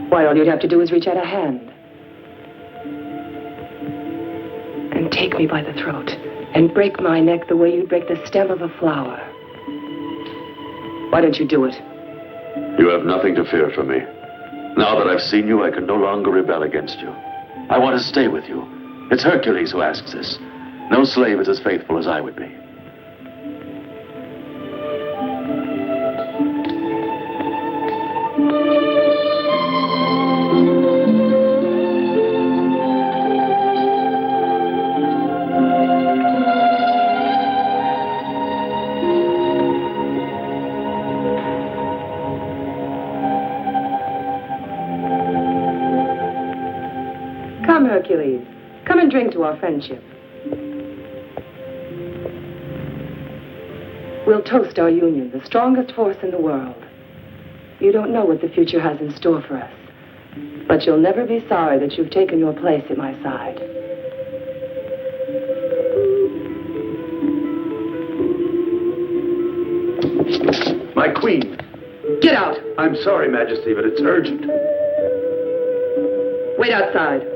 Why, all you'd have to do is reach out a hand. And take me by the throat and break my neck the way you'd break the stem of a flower. Why don't you do it? You have nothing to fear from me. Now that I've seen you, I can no longer rebel against you. I want to stay with you. It's Hercules who asks this. No slave is as faithful as I would be. Come, Hercules. Come and drink to our friendship. We'll toast our union, the strongest force in the world. You don't know what the future has in store for us, but you'll never be sorry that you've taken your place at my side. My queen. Get out! I'm sorry, Majesty, but it's urgent. Wait outside.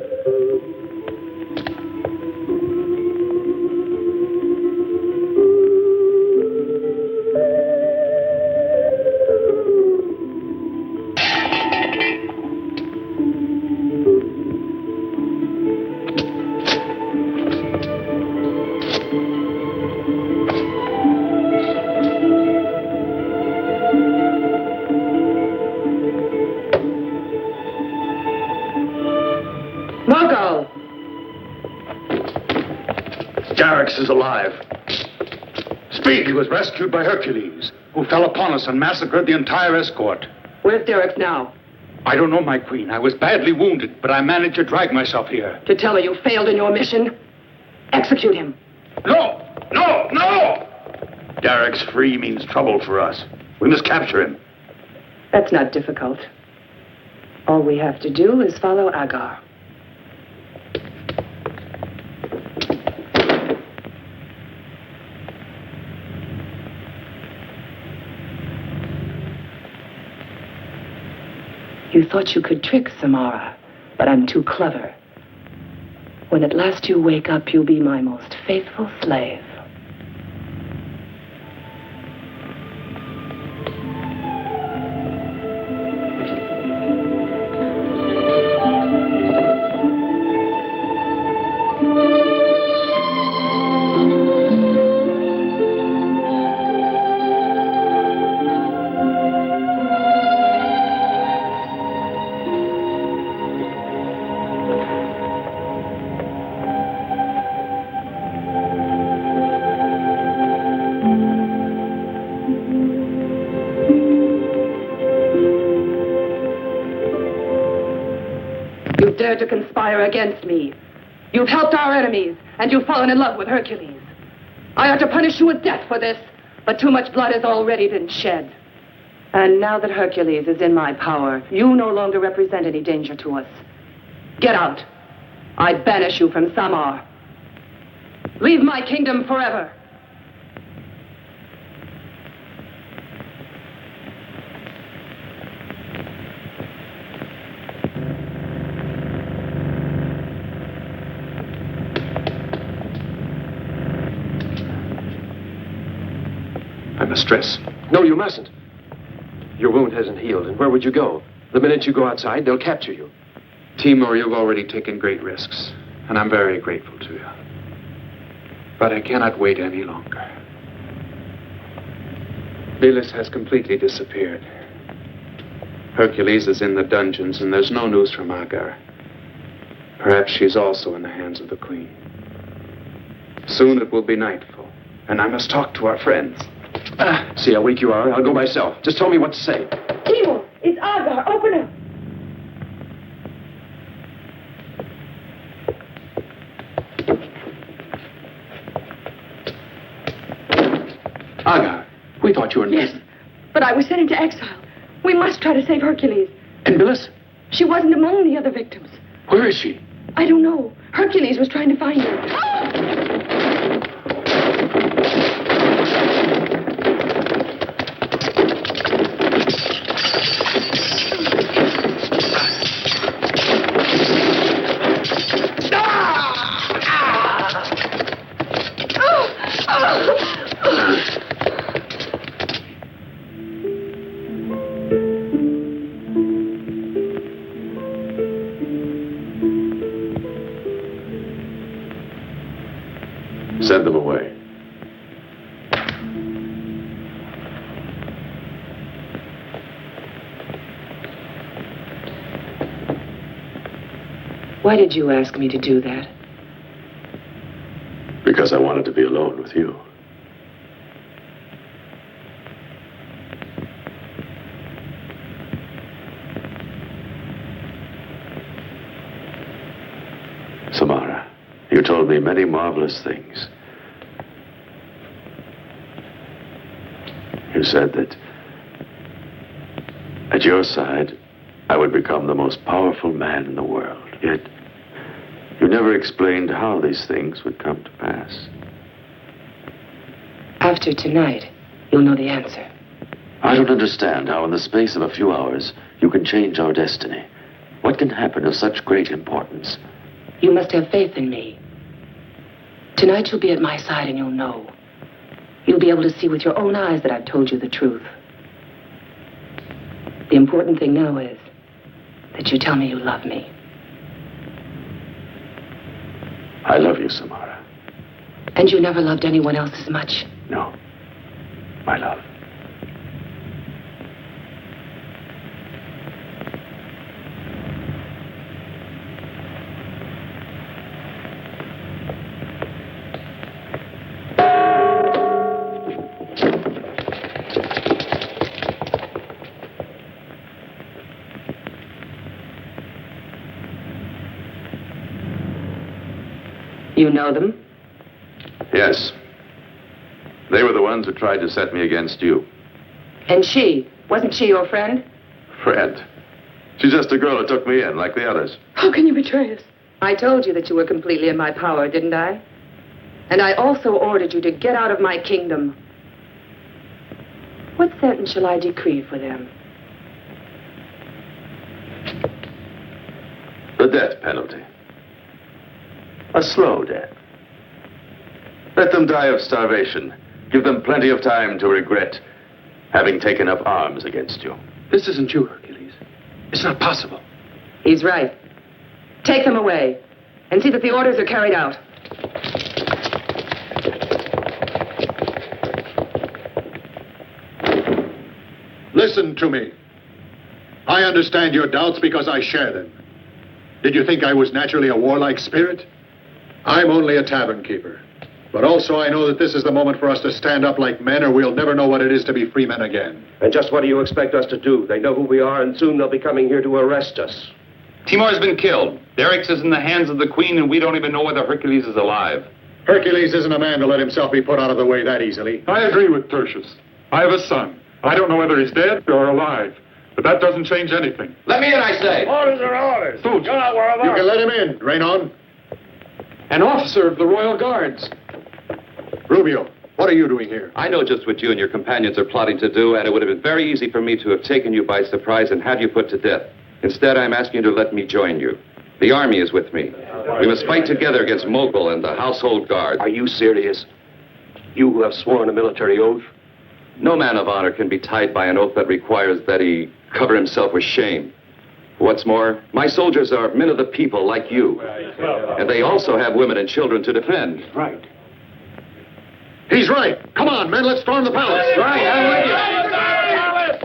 Darix is alive. Speak! He was rescued by Hercules, who fell upon us and massacred the entire escort. Where's Darix now? I don't know, my queen. I was badly wounded, but I managed to drag myself here. To tell her you failed in your mission? Execute him. No! No! No! Darix free means trouble for us. We must capture him. That's not difficult. All we have to do is follow Agar. You thought you could trick Samara, but I'm too clever. When at last you wake up, you'll be my most faithful slave. Dared to conspire against me. You've helped our enemies, and you've fallen in love with Hercules. I ought to punish you with death for this, but too much blood has already been shed. And now that Hercules is in my power, you no longer represent any danger to us. Get out. I banish you from Samar. Leave my kingdom forever. I must dress. No, you mustn't. Your wound hasn't healed, and where would you go? The minute you go outside, they'll capture you. Timur, you've already taken great risks, and I'm very grateful to you. But I cannot wait any longer. Bilis has completely disappeared. Hercules is in the dungeons, and there's no news from Agar. Perhaps she's also in the hands of the Queen. Soon it will be nightfall, and I must talk to our friends. See how weak you are? I'll go myself. Just tell me what to say. Timur, it's Agar. Open up. Agar, we thought you were in Yes, but I was sent into exile. We must try to save Hercules. And Bilis? She wasn't among the other victims. Where is she? I don't know. Hercules was trying to find her. Send them away. Why did you ask me to do that? Because I wanted to be alone with you. Samara, you told me many marvelous things. You said that at your side, I would become the most powerful man in the world. Yet, you never explained how these things would come to pass. After tonight, you'll know the answer. I don't understand how in the space of a few hours you can change our destiny. What can happen of such great importance? You must have faith in me. Tonight you'll be at my side and you'll know. You'll be able to see with your own eyes that I've told you the truth. The important thing now is that you tell me you love me. I love you, Samara. And you never loved anyone else as much? No, my love. You know them? Yes. They were the ones who tried to set me against you. And she? Wasn't she your friend? Friend. She's just a girl who took me in, like the others. How can you betray us? I told you that you were completely in my power, didn't I? And I also ordered you to get out of my kingdom. What sentence shall I decree for them? The death penalty. A slow death. Let them die of starvation. Give them plenty of time to regret having taken up arms against you. This isn't you, Hercules. It's not possible. He's right. Take them away and see that the orders are carried out. Listen to me. I understand your doubts because I share them. Did you think I was naturally a warlike spirit? I'm only a tavern keeper. But also I know that this is the moment for us to stand up like men or we'll never know what it is to be free men again. And just what do you expect us to do? They know who we are and soon they'll be coming here to arrest us. Timor's been killed. Derrick's is in the hands of the Queen and we don't even know whether Hercules is alive. Hercules isn't a man to let himself be put out of the way that easily. I agree with Tertius. I have a son. I don't know whether he's dead or alive. But that doesn't change anything. Let me in, I say. Orders are orders. Soldier. You're not worried about You can let him in. Rain on. An officer of the Royal Guards. Rubio, what are you doing here? I know just what you and your companions are plotting to do, and it would have been very easy for me to have taken you by surprise and had you put to death. Instead, I'm asking you to let me join you. The army is with me. We must fight together against Mogul and the household guard. Are you serious? You who have sworn a military oath? No man of honor can be tied by an oath that requires that he cover himself with shame. What's more, my soldiers are men of the people like you. And they also have women and children to defend. Right. He's right. Come on, men, let's storm the palace. Right, I'm with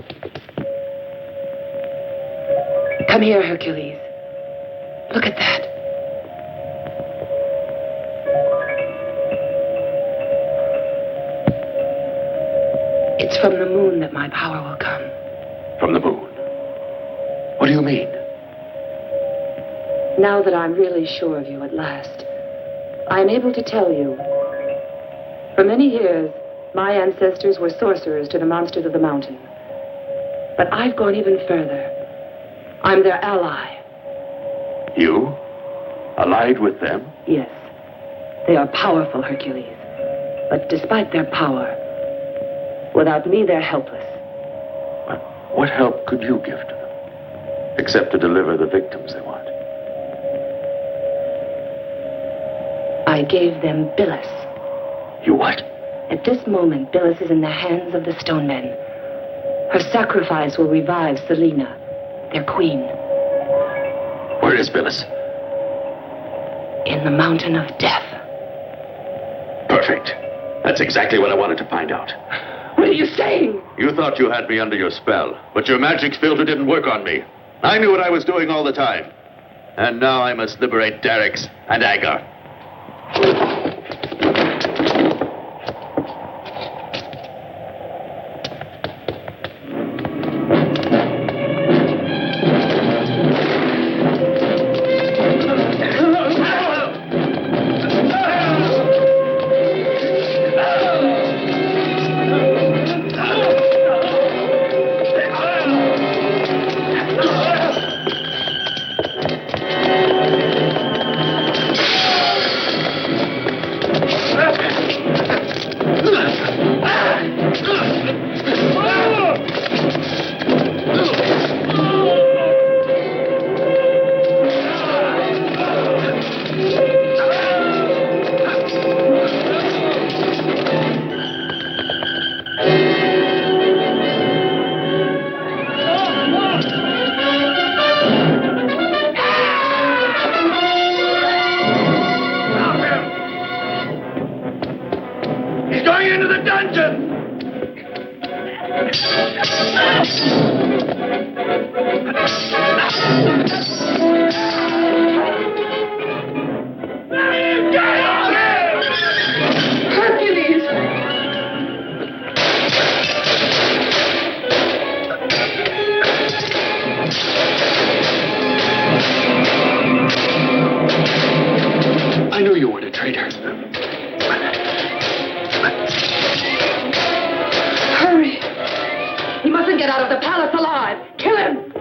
you. Come here, Hercules. Look at that. It's from the moon that my power will come. From the moon? What do you mean? Now that I'm really sure of you at last, I'm able to tell you. For many years, my ancestors were sorcerers to the monsters of the mountain. But I've gone even further. I'm their ally. You? Allied with them? Yes. They are powerful, Hercules. But despite their power, without me, they're helpless. What help could you give to them? Except to deliver the victims they want. I gave them Billis. You what? At this moment, Billis is in the hands of the stone men. Her sacrifice will revive Selena, their queen. Where is Billis? In the mountain of death. That's exactly what I wanted to find out. What are you saying? You thought you had me under your spell, but your magic filter didn't work on me. I knew what I was doing all the time. And now I must liberate Derricks and Agar. I knew you weren't a traitor. Hurry! He mustn't get out of the palace alive. Kill him!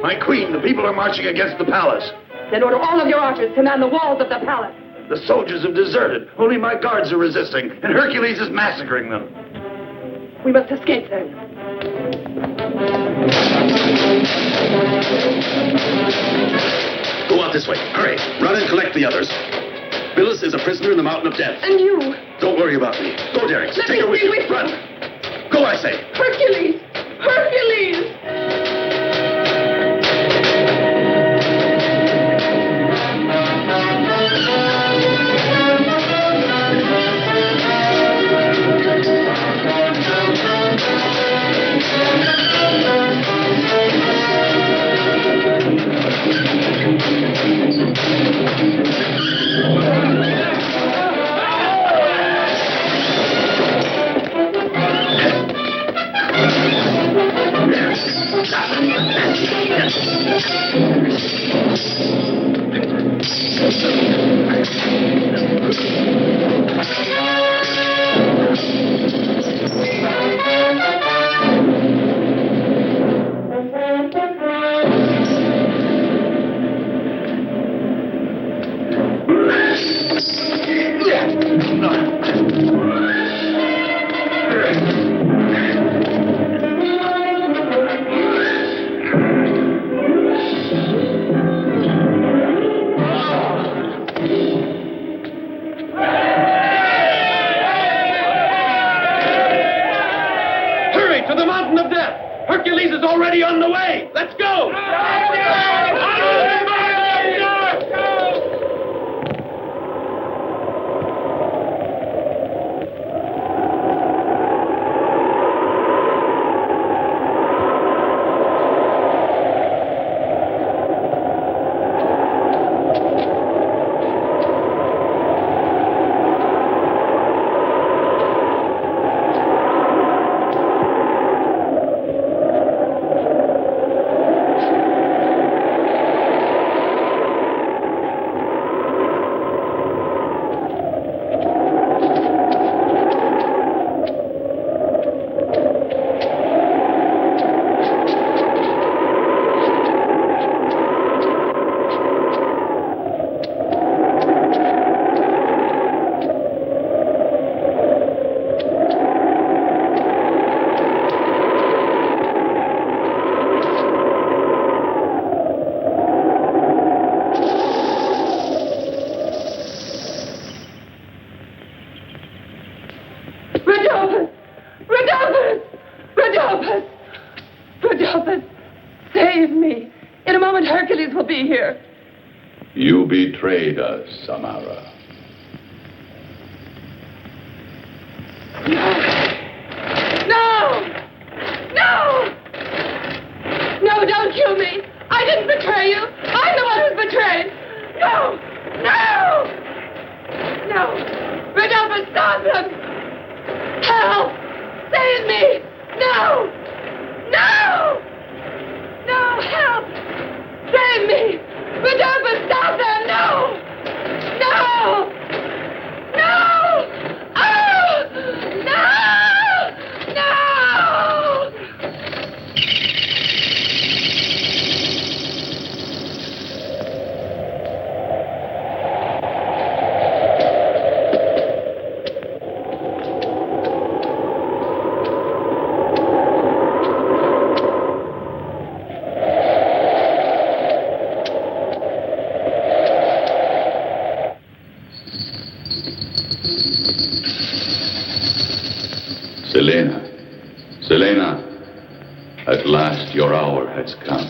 My queen, the people are marching against the palace. Then order all of your archers to man the walls of the palace. The soldiers have deserted. Only my guards are resisting, and Hercules is massacring them. We must escape then. Go out this way. Hurry. Run and collect the others. Phyllis is a prisoner in the Mountain of Death. And you? Don't worry about me. Go, Derricks. Take her with you. Run. Go, I say. Hercules! Hercules! To the Mountain of Death! Hercules is already on the way! Let's go! Save me. In a moment, Hercules will be here. You betrayed us, Samara. No! No! No, don't kill me! I didn't betray you! I'm the one who's betrayed! No! No! No! Rodolfo, stop him! Help! Save me! No! No! No! Help! Save me! Rodolfo, stop them! No! No! No! Oh! No! No! Selena, at last your hour has come.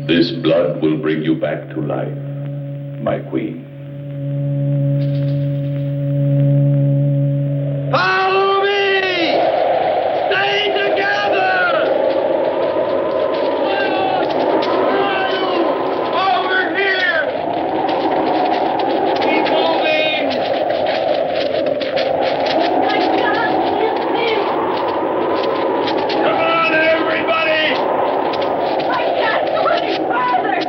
This blood will bring you back to life, my queen. Follow me! Stay together! Over here! Keep moving! My God, it's me! Come on, everybody! I can't go any farther!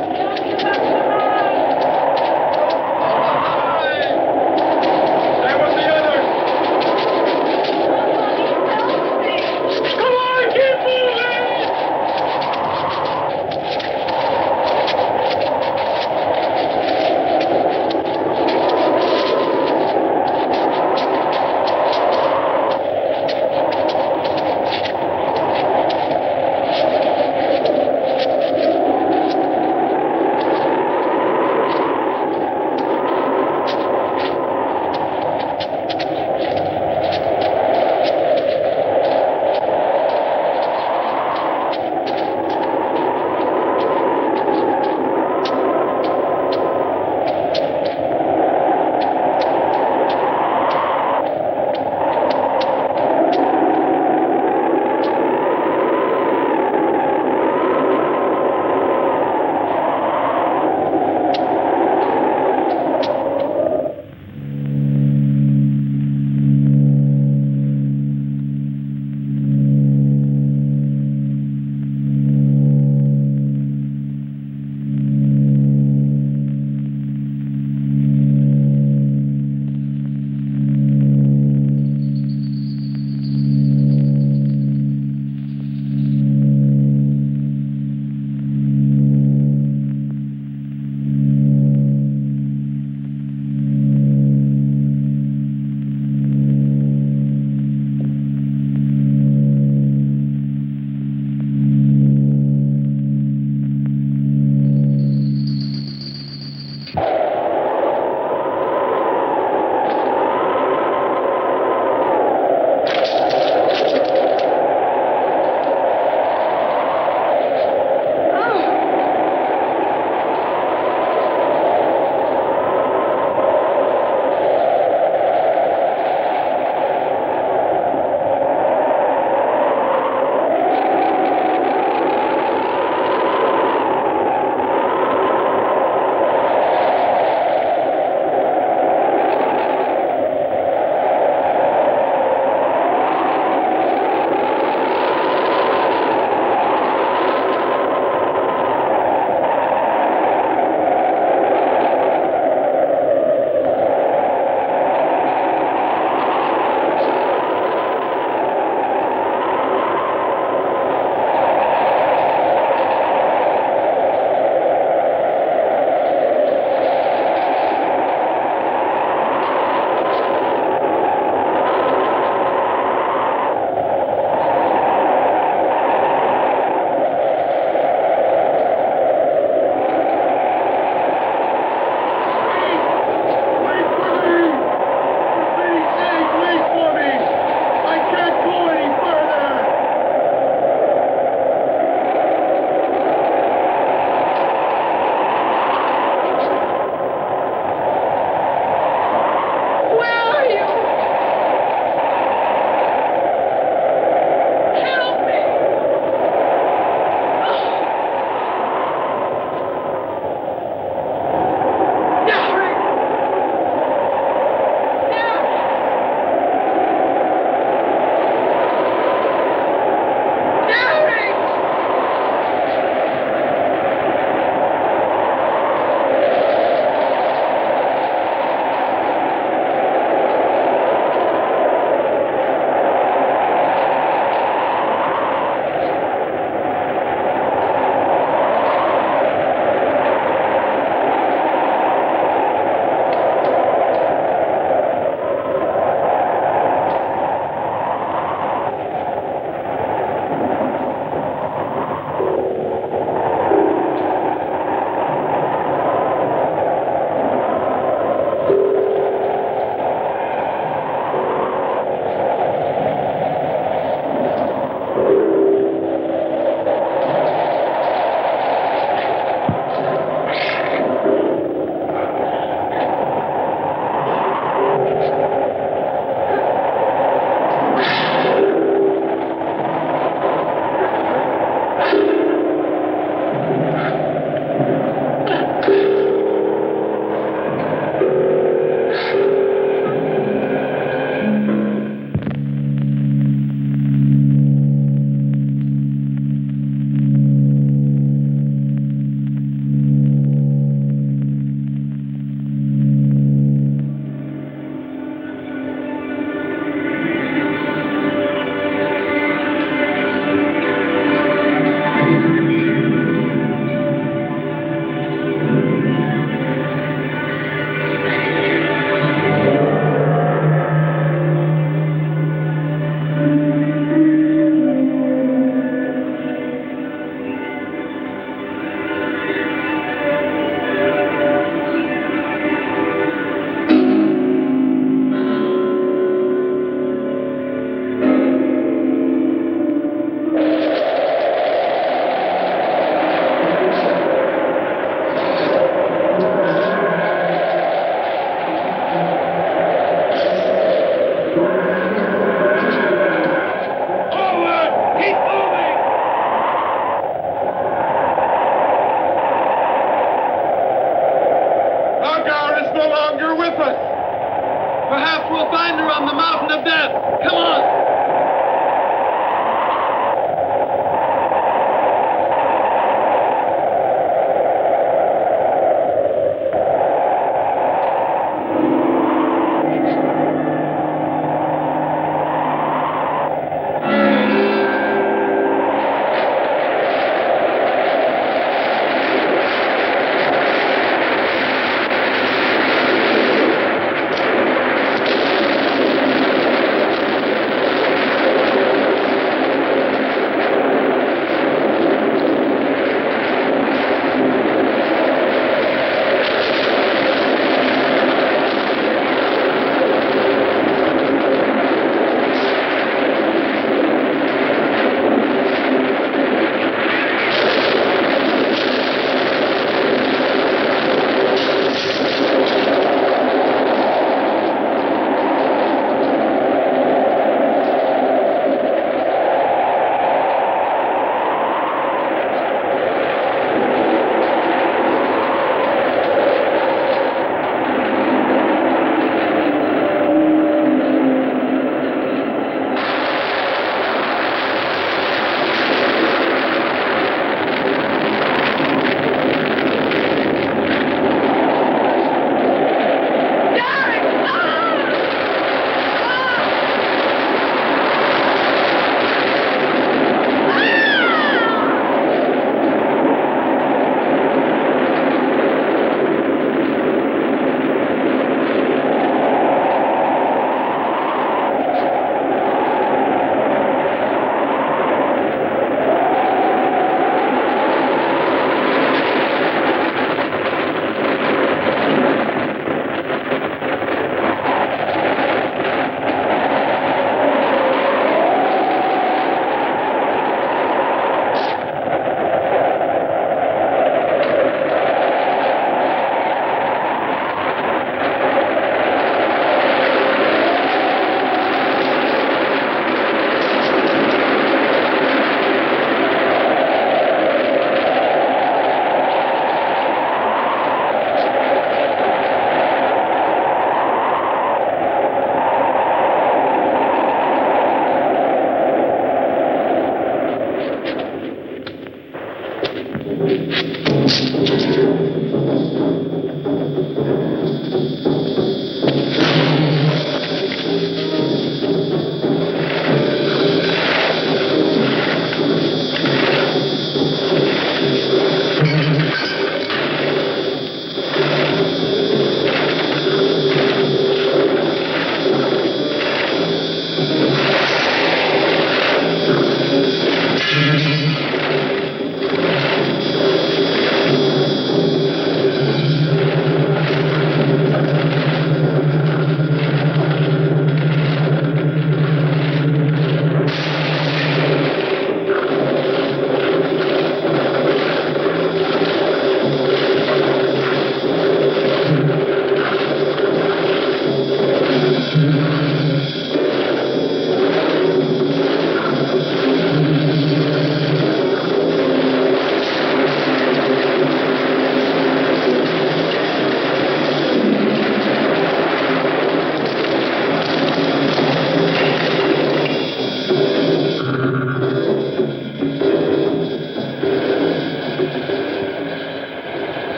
We'll find her on the mountain of death. Come on.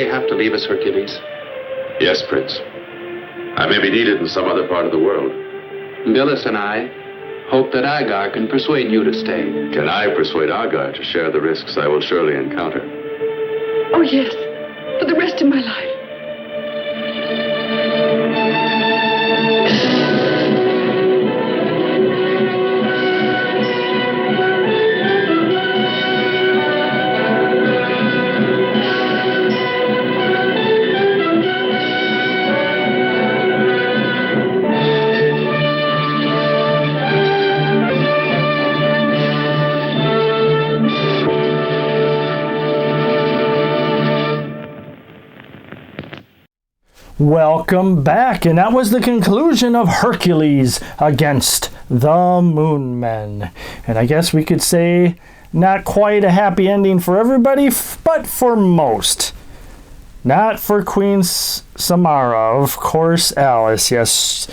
have to leave us, Hercules? Yes, Prince. I may be needed in some other part of the world. Billis and I hope that Agar can persuade you to stay. Can I persuade Agar to share the risks I will surely encounter? Oh, yes. For the rest of my life. Welcome back, and that was the conclusion of Hercules against the Moon Men. And I guess we could say not quite a happy ending for everybody, but for most. Not for Queen Samara, of course, Alice, yes.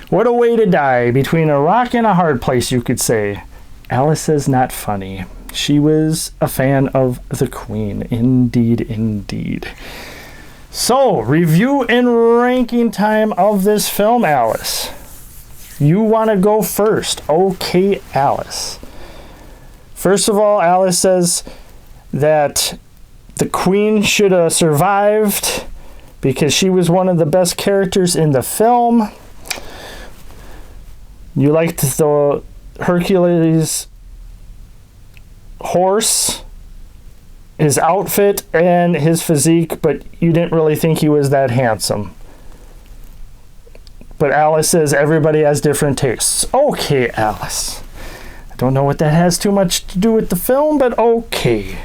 What a way to die, between a rock and a hard place, you could say. Alice is not funny. She was a fan of the Queen, indeed, indeed. So, review and ranking time of this film, Alice. You want to go first. Okay, Alice. First of all, Alice says that the Queen should have survived because she was one of the best characters in the film. You liked the Hercules horse, his outfit, and his physique, but you didn't really think he was that handsome. But Alice says everybody has different tastes. Okay, Alice. I don't know what that has too much to do with the film, but okay.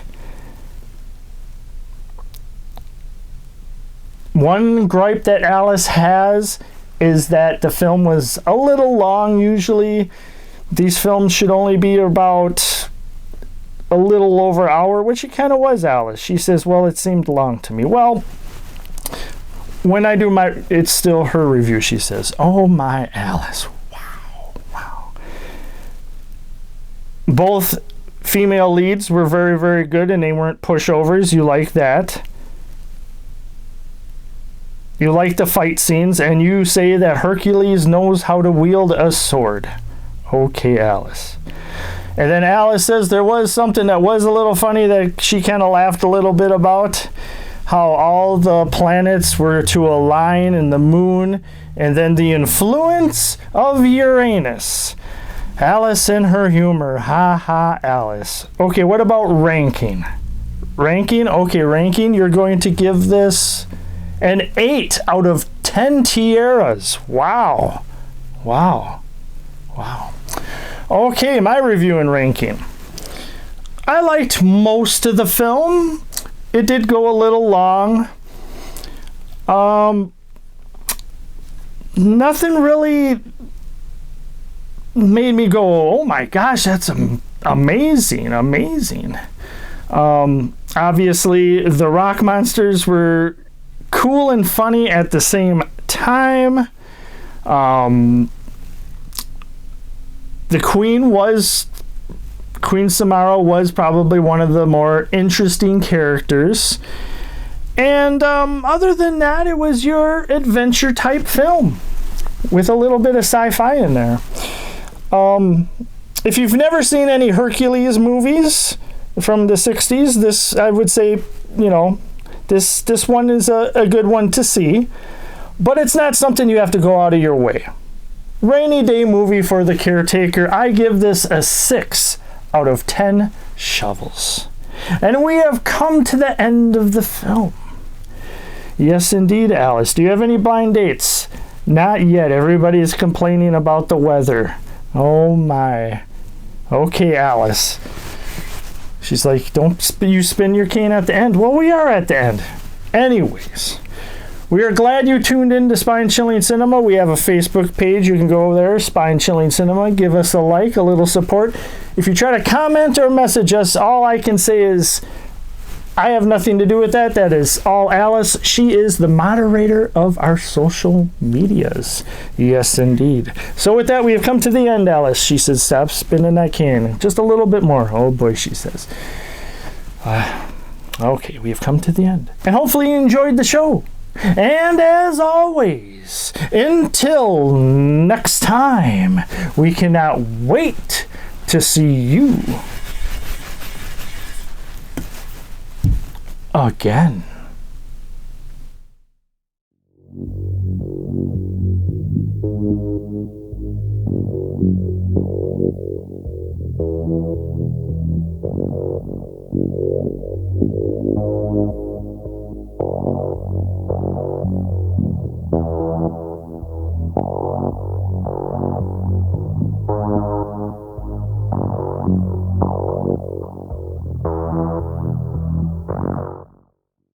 One gripe that Alice has is that the film was a little long. Usually these films should only be about a little over an hour, which it kind of was, Alice. She says, well, it seemed long to me. Well, when I do it's still her review, she says. Oh my, Alice. Wow. Both female leads were very, very good, and they weren't pushovers. You like that. You like the fight scenes, and you say that Hercules knows how to wield a sword. Okay, Alice. And then Alice says there was something that was a little funny that she kind of laughed a little bit about. How all the planets were to align in the moon, and then the influence of Uranus. Alice and her humor. Ha ha, Alice. Okay, what about ranking? Ranking? Okay, ranking. You're going to give this an 8 out of 10 tiaras. Wow. Okay, my review and ranking. I liked most of the film. It did go a little long. Nothing really made me go, oh my gosh, that's amazing. Obviously, the rock monsters were cool and funny at the same time. The Queen Samara was probably one of the more interesting characters. And other than that, it was your adventure type film with a little bit of sci-fi in there. If you've never seen any Hercules movies from the 60s, this, I would say, this one is a good one to see. But it's not something you have to go out of your way. Rainy day movie for the Caretaker. I give this a 6 out of 10 shovels. And we have come to the end of the film. Yes, indeed, Alice. Do you have any blind dates? Not yet. Everybody is complaining about the weather. Oh my. Okay, Alice. She's like, don't you spin your cane at the end. Well, we are at the end. Anyways. We are glad you tuned in to Spine Chilling Cinema. We have a Facebook page. You can go there, Spine Chilling Cinema. Give us a like, a little support. If you try to comment or message us, all I can say is I have nothing to do with that. That is all Alice. She is the moderator of our social medias. Yes, indeed. So with that, we have come to the end, Alice. She says, stop spinning that can. Just a little bit more. Oh, boy, she says. Okay, we have come to the end. And hopefully you enjoyed the show. And as always, until next time, we cannot wait to see you again.